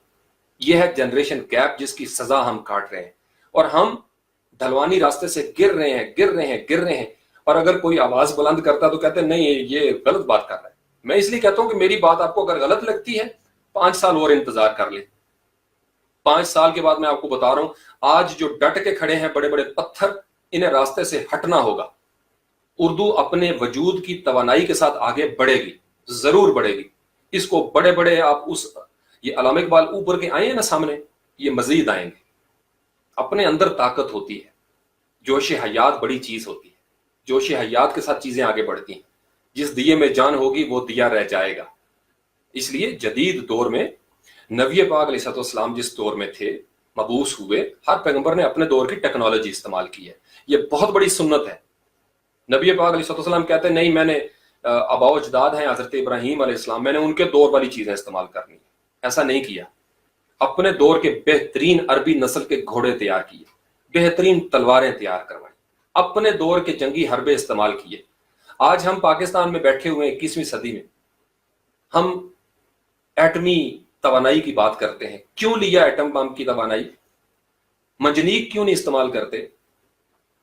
یہ ہے جنریشن گیپ جس کی سزا ہم کاٹ رہے ہیں, اور ہم ڈھلوانی راستے سے گر رہے ہیں. اور اگر کوئی آواز بلند کرتا تو کہتے ہیں نہیں یہ غلط بات کر رہا ہے. میں اس لیے کہتا ہوں کہ میری بات آپ کو اگر غلط لگتی ہے 5 سال اور انتظار کر لیں. 5 سال کے بعد میں آپ کو بتا رہا ہوں, آج جو ڈٹ کے کھڑے ہیں بڑے بڑے پتھر, انہیں راستے سے ہٹنا ہوگا. اردو اپنے وجود کی توانائی کے ساتھ آگے بڑھے گی, ضرور بڑھے گی. اس کو بڑے بڑے آپ یہ علامہ اقبال اوپر کے آئے ہیں نا سامنے, یہ مزید آئیں گے. اپنے اندر طاقت ہوتی ہے, جوش حیات بڑی چیز ہوتی ہے. جوش حیات کے ساتھ چیزیں آگے بڑھتی ہیں. جس دیے میں جان ہوگی وہ دیا رہ جائے گا. اس لیے جدید دور میں نبی پاک علیہ السلام جس دور میں تھے, مبعوث ہوئے, ہر پیغمبر نے اپنے دور کی ٹیکنالوجی استعمال کی ہے. یہ بہت بڑی سنت ہے. نبی پاک علیہ السلام کہتے ہیں نہیں, میں نے آباء و اجداد ہیں حضرت ابراہیم علیہ السلام, میں نے ان کے دور والی چیزیں استعمال کرنی ہے. ایسا نہیں کیا. اپنے دور کے بہترین عربی نسل کے گھوڑے تیار کیے, بہترین تلواریں تیار کروائی, اپنے دور کے جنگی حربے استعمال کیے. آج ہم پاکستان میں بیٹھے ہوئے 21ویں صدی میں, ہم ایٹمی توانائی کی بات کرتے ہیں. کیوں لیا ایٹم بم کی توانائی؟ منجنیق کیوں نہیں استعمال کرتے؟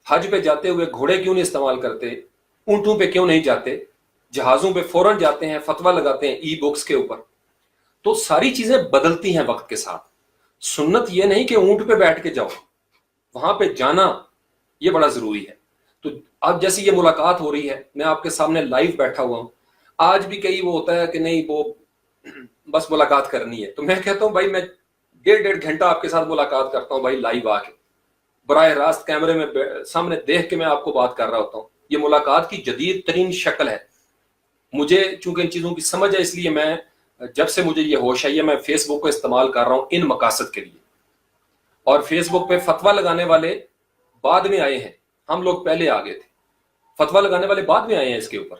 حج پہ جاتے ہوئے گھوڑے کیوں نہیں استعمال کرتے؟ اونٹوں پہ کیوں نہیں جاتے؟ جہازوں پہ فوراً جاتے ہیں, فتویٰ لگاتے ہیں ای بکس کے اوپر. تو ساری چیزیں بدلتی ہیں وقت کے ساتھ. سنت یہ نہیں کہ اونٹ پہ بیٹھ کے جاؤ, وہاں پہ جانا یہ بڑا ضروری ہے. تو اب جیسی یہ ملاقات ہو رہی ہے, میں آپ کے سامنے لائیو بیٹھا ہوا ہوں. آج بھی کئی وہ ہوتا ہے کہ نہیں وہ بس ملاقات کرنی ہے, تو میں کہتا ہوں بھائی میں 1.5 گھنٹہ آپ کے ساتھ ملاقات کرتا ہوں بھائی, لائیو آ کے براہ راست کیمرے میں سامنے دیکھ کے میں آپ کو بات کر رہا ہوتا ہوں. یہ ملاقات کی جدید ترین شکل ہے. مجھے چونکہ ان چیزوں کی سمجھ ہے, اس لیے میں جب سے مجھے یہ ہوش آئی ہے میں فیس بک کو استعمال کر رہا ہوں ان مقاصد کے لیے. اور فیس بک پہ فتویٰ لگانے والے بعد میں آئے ہیں, ہم لوگ پہلے آگے تھے. فتویٰ لگانے والے بعد میں آئے ہیں اس کے اوپر.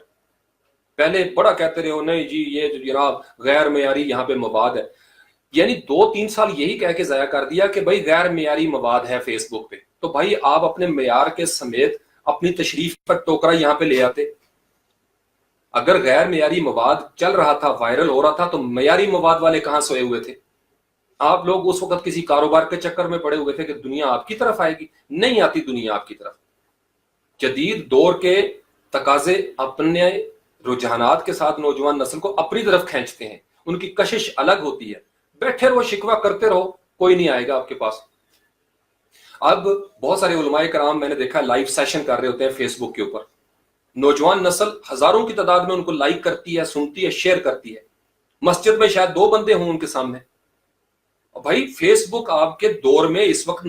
پہلے بڑا کہتے رہے ہو نہیں جی یہ جناب غیر معیاری یہاں پہ مواد ہے. یعنی 2-3 سال یہی کہہ کے ضائع کر دیا کہ بھائی غیر معیاری مواد ہے فیس بک پہ. تو بھائی آپ اپنے معیار کے سمیت اپنی تشریف پر ٹوکرا یہاں پہ لے آتے. اگر غیر معیاری مواد چل رہا تھا, وائرل ہو رہا تھا, تو معیاری مواد والے کہاں سوئے ہوئے تھے؟ آپ لوگ اس وقت کسی کاروبار کے چکر میں پڑے ہوئے تھے کہ دنیا آپ کی طرف آئے گی. نہیں آتی دنیا آپ کی طرف. جدید دور کے تقاضے اپنے رجحانات کے ساتھ نوجوان نسل کو اپنی طرف کھینچتے ہیں. ان کی کشش الگ ہوتی ہے. بیٹھے رہو, شکوہ کرتے رہو, کوئی نہیں آئے گا آپ کے پاس. اب بہت سارے علماء کرام میں نے دیکھا لائیو سیشن کر رہے ہوتے ہیں فیس بک کے اوپر. نوجوان نسل ہزاروں کی تعداد میں ان کو لائک کرتی ہے, سنتی ہے, شیئر کرتی ہے. مسجد میں شاید 2 بندے ہوں ان کے سامنے. بھائی فیس بک آپ کے دور میں اس وقت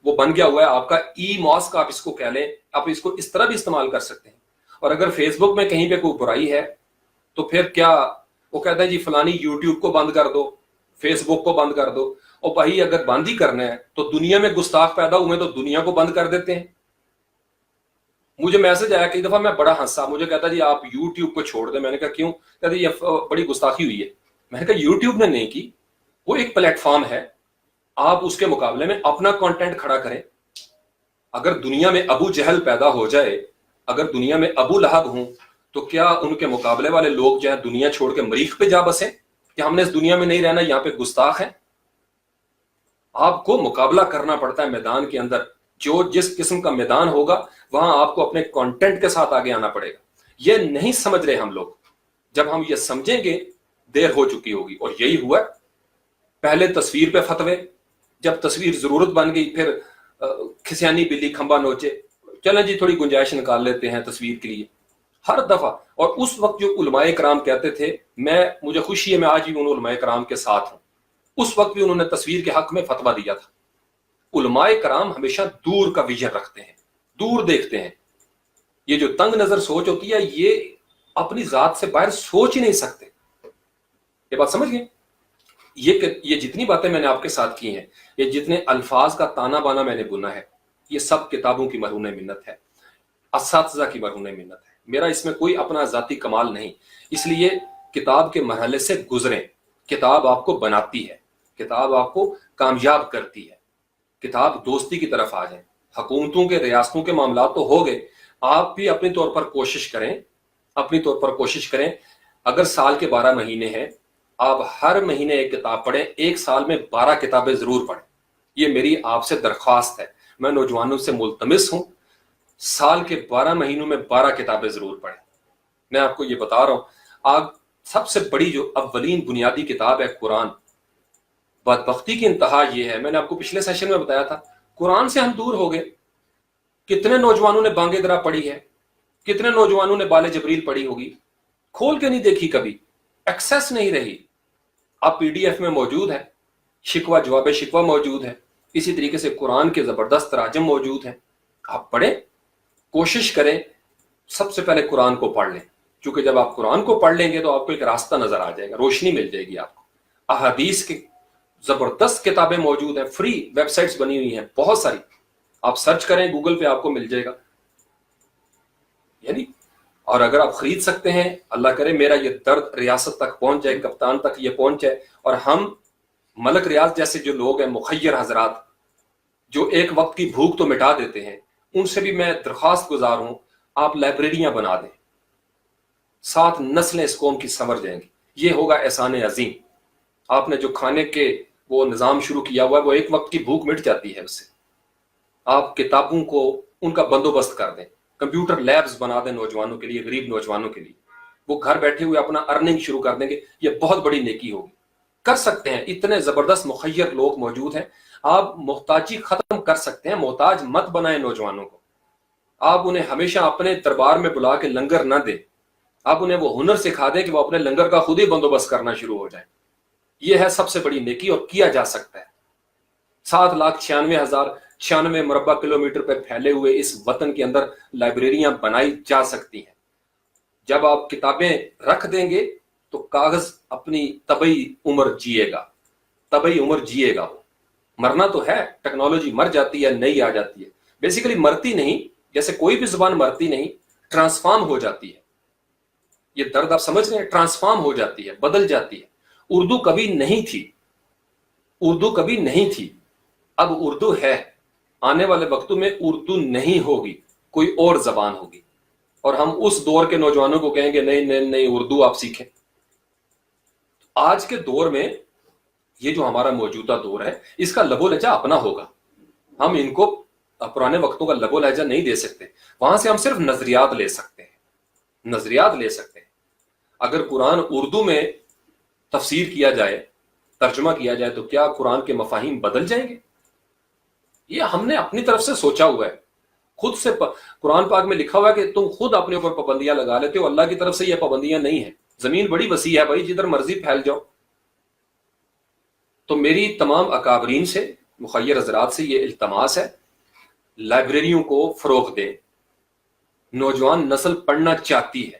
وہ بن گیا ہوا ہے آپ کا ای ماسک, آپ اس کو کہہ لیں, آپ اس کو اس طرح بھی استعمال کر سکتے ہیں. اور اگر فیس بک میں کہیں پہ کوئی برائی ہے تو پھر کیا وہ کہتا ہے جی فلانی یوٹیوب کو بند کر دو, فیس بک کو بند کر دو. اور بھائی اگر بند ہی کرنا ہے تو دنیا میں گستاخ پیدا ہوئے تو دنیا کو بند کر دیتے ہیں. مجھے میسج آیا کئی دفعہ, میں بڑا ہنسا, مجھے کہتا جی آپ یوٹیوب کو چھوڑ دیں. میں نے کہا کیوں؟ کہتا یہ بڑی گستاخی ہوئی ہے. میں نے کہا یوٹیوب نے نہیں کی, وہ ایک پلیٹ فارم ہے, آپ اس کے مقابلے میں اپنا کنٹینٹ کھڑا کریں. اگر دنیا میں ابو جہل پیدا ہو جائے, اگر دنیا میں ابو لہب ہوں, تو کیا ان کے مقابلے والے لوگ جو ہے دنیا چھوڑ کے مریخ پہ جا بسیں کہ ہم نے اس دنیا میں نہیں رہنا, یہاں پہ گستاخ ہیں؟ آپ کو مقابلہ کرنا پڑتا ہے میدان کے اندر. جو جس قسم کا میدان ہوگا وہاں آپ کو اپنے کانٹینٹ کے ساتھ آگے آنا پڑے گا. یہ نہیں سمجھ رہے ہم لوگ. جب ہم یہ سمجھیں گے دیر ہو چکی ہوگی. اور یہی ہوا, پہلے تصویر پہ فتوے, جب تصویر ضرورت بن گئی پھر کھسیانی بلی کھمبا نوچے, چلیں جی تھوڑی گنجائش نکال لیتے ہیں تصویر کے لیے ہر دفعہ. اور اس وقت جو علماء کرام کہتے تھے, مجھے خوشی ہے میں آج بھی ان علماء کرام کے ساتھ ہوں, اس وقت بھی انہوں نے تصویر کے حق میں فتویٰ دیا تھا. علماء کرام ہمیشہ دور کا ویژن رکھتے ہیں, دور دیکھتے ہیں. یہ جو تنگ نظر سوچ ہوتی ہے, یہ اپنی ذات سے باہر سوچ ہی نہیں سکتے. یہ بات سمجھ گئے؟ یہ جتنی باتیں میں نے آپ کے ساتھ کی ہیں, یہ جتنے الفاظ کا تانا بانا میں نے بنا ہے, یہ سب کتابوں کی مرہون منت ہے, اساتذہ کی مرہون منت ہے. میرا اس میں کوئی اپنا ذاتی کمال نہیں. اس لیے کتاب کے مرحلے سے گزریں. کتاب آپ کو بناتی ہے, کتاب آپ کو کامیاب کرتی ہے. کتاب دوستی کی طرف آ جائیں. حکومتوں کے ریاستوں کے معاملات تو ہو گئے, آپ بھی اپنی طور پر کوشش کریں, اپنی طور پر کوشش کریں. اگر سال کے 12 مہینے ہیں, آپ ہر مہینے ایک کتاب پڑھیں, ایک سال میں 12 کتابیں ضرور پڑھیں. یہ میری آپ سے درخواست ہے. میں نوجوانوں سے ملتمس ہوں, سال کے 12 مہینوں میں 12 کتابیں ضرور پڑھیں. میں آپ کو یہ بتا رہا ہوں, آپ سب سے بڑی جو اولین بنیادی کتاب ہے قرآن. بدبختی کی انتہا یہ ہے, میں نے آپ کو پچھلے سیشن میں بتایا تھا, قرآن سے ہم دور ہو گئے. کتنے نوجوانوں نے بانگ درا پڑھی ہے, کتنے نوجوانوں نے بال جبریل پڑھی ہوگی, کھول کے نہیں دیکھی کبھی, ایکسیس نہیں رہی. اب پی ڈی ایف میں موجود ہے, شکوہ جواب شکوہ موجود ہے, اسی طریقے سے قرآن کے زبردست تراجم موجود ہیں. آپ پڑھیں, کوشش کریں, سب سے پہلے قرآن کو پڑھ لیں. چونکہ جب آپ قرآن کو پڑھ لیں گے تو آپ کو ایک راستہ نظر آ جائے گا, روشنی مل جائے گی آپ کو. احادیث کی زبردست کتابیں موجود ہیں, فری ویب سائٹس بنی ہوئی ہیں بہت ساری, آپ سرچ کریں گوگل پہ آپ کو مل جائے گا. یعنی اور اگر آپ خرید سکتے ہیں, اللہ کرے میرا یہ درد ریاست تک پہنچ جائے, کپتان تک یہ پہنچ جائے, اور ہم ملک ریاض جیسے جو لوگ ہیں, مخیر حضرات جو ایک وقت کی بھوک تو مٹا دیتے ہیں, ان سے بھی میں درخواست گزار ہوں, آپ لائبریریاں بنا دیں, 7 نسلیں اس قوم کی سنور جائیں گی. یہ ہوگا احسان عظیم. آپ نے جو کھانے کے وہ نظام شروع کیا ہوا ہے, وہ ایک وقت کی بھوک مٹ جاتی ہے اس سے. آپ کتابوں کو ان کا بندوبست کر دیں, کمپیوٹر لیبز بنا دیں نوجوانوں کے لیے, غریب نوجوانوں کے لیے, وہ گھر بیٹھے ہوئے اپنا ارننگ شروع کر دیں گے. یہ بہت بڑی نیکی ہوگی. کر سکتے ہیں, اتنے زبردست مخیر لوگ موجود ہیں. آپ محتاجی ختم کر سکتے ہیں, محتاج مت بنائیں نوجوانوں کو. آپ انہیں ہمیشہ اپنے دربار میں بلا کے لنگر نہ دیں, آپ انہیں وہ ہنر سکھا دیں کہ وہ اپنے لنگر کا خود ہی بندوبست کرنا شروع ہو جائیں. یہ ہے سب سے بڑی نیکی, اور کیا جا سکتا ہے. 7,96,096 مربع کلومیٹر پہ پھیلے ہوئے اس وطن کے اندر لائبریریاں بنائی جا سکتی ہیں. جب آپ کتابیں رکھ دیں گے تو کاغذ اپنی طبعی عمر جیے گا, طبعی عمر جیے گا. وہ مرنا تو ہے, ٹیکنالوجی مر جاتی ہے, نئی آ جاتی ہے, بیسیکلی مرتی نہیں. جیسے کوئی بھی زبان مرتی نہیں, ٹرانسفارم ہو جاتی ہے. یہ درد آپ سمجھ رہے ہیں, ٹرانسفارم ہو جاتی ہے, بدل جاتی ہے. اردو کبھی نہیں تھی, اردو کبھی نہیں تھی, اب اردو ہے. آنے والے وقتوں میں اردو نہیں ہوگی, کوئی اور زبان ہوگی, اور ہم اس دور کے نوجوانوں کو کہیں گے نہیں نہیں نہیں اردو آپ سیکھیں. آج کے دور میں یہ جو ہمارا موجودہ دور ہے, اس کا لب و لہجہ اپنا ہوگا. ہم ان کو پرانے وقتوں کا لب و لہجہ نہیں دے سکتے. وہاں سے ہم صرف نظریات لے سکتے ہیں, نظریات لے سکتے ہیں. اگر قرآن اردو میں تفسیر کیا جائے, ترجمہ کیا جائے, تو کیا قرآن کے مفاہیم بدل جائیں گے؟ یہ ہم نے اپنی طرف سے سوچا ہوا ہے, خود سے. قرآن پاک میں لکھا ہوا ہے کہ تم خود اپنے اوپر پابندیاں لگا لیتے ہو, اللہ کی طرف سے یہ پابندیاں نہیں ہیں. زمین بڑی وسیع ہے بھائی, جدھر مرضی پھیل جاؤ. تو میری تمام اکابرین سے, مخیر حضرات سے یہ التماس ہے, لائبریریوں کو فروغ دیں. نوجوان نسل پڑھنا چاہتی ہے,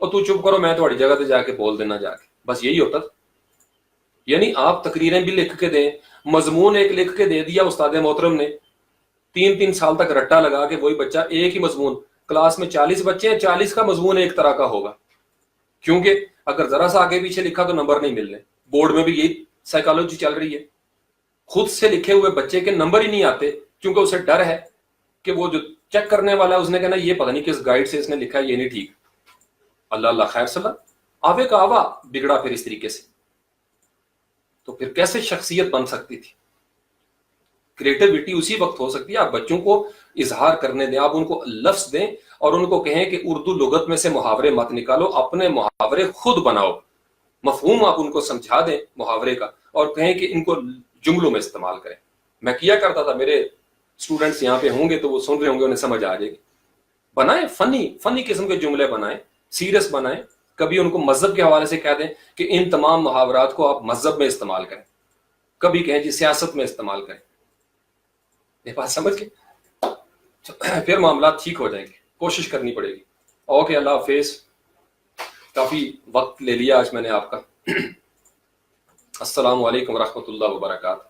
اور تو چپ کرو میں تھوڑی جگہ تے جا کے بول دینا جا کے، بس یہی ہوتا تھا۔ یعنی آپ تقریریں بھی لکھ کے دیں، مضمون ایک لکھ کے دے دیا استاد محترم نے، 3 سال تک رٹا لگا کے وہی بچہ ایک ہی مضمون، کلاس میں 40 بچے ہیں، 40 کا مضمون ایک طرح کا ہوگا، کیونکہ اگر ذرا سا آگے پیچھے لکھا تو نمبر نہیں ملنے۔ بورڈ میں بھی یہی سائیکالوجی چل رہی ہے، خود سے لکھے ہوئے بچے کے نمبر ہی نہیں آتے، کیونکہ اسے ڈر ہے کہ وہ جو چیک کرنے والا ہے اس نے کہنا یہ پتہ نہیں کس گائیڈ سے اس نے لکھا ہے، یہ نہیں ٹھیک۔ اللہ اللہ خیر صلاح، آوے کا آوا بگڑا پھر اس طریقے سے، تو پھر کیسے شخصیت بن سکتی تھی؟ کریٹیوٹی اسی وقت ہو سکتی ہے آپ بچوں کو اظہار کرنے دیں، آپ ان کو لفظ دیں اور ان کو کہیں کہ اردو لغت میں سے محاورے مت نکالو، اپنے محاورے خود بناؤ، مفہوم آپ ان کو سمجھا دیں محاورے کا اور کہیں کہ ان کو جملوں میں استعمال کریں۔ میں کیا کرتا تھا، میرے اسٹوڈنٹس یہاں پہ ہوں گے تو وہ سن رہے ہوں گے، انہیں سمجھ آ جائے گی۔ بنائیں فنی قسم کے جملے بنائیں، سیریس بنائیں، کبھی ان کو مذہب کے حوالے سے کہہ دیں کہ ان تمام محاورات کو آپ مذہب میں استعمال کریں، کبھی کہیں جی سیاست میں استعمال کریں۔ یہ بات سمجھ کے پھر معاملات ٹھیک ہو جائیں گے، کوشش کرنی پڑے گی۔ اوکے، اللہ حافظ، کافی وقت لے لیا آج میں نے آپ کا۔ السلام علیکم ورحمۃ اللہ وبرکاتہ۔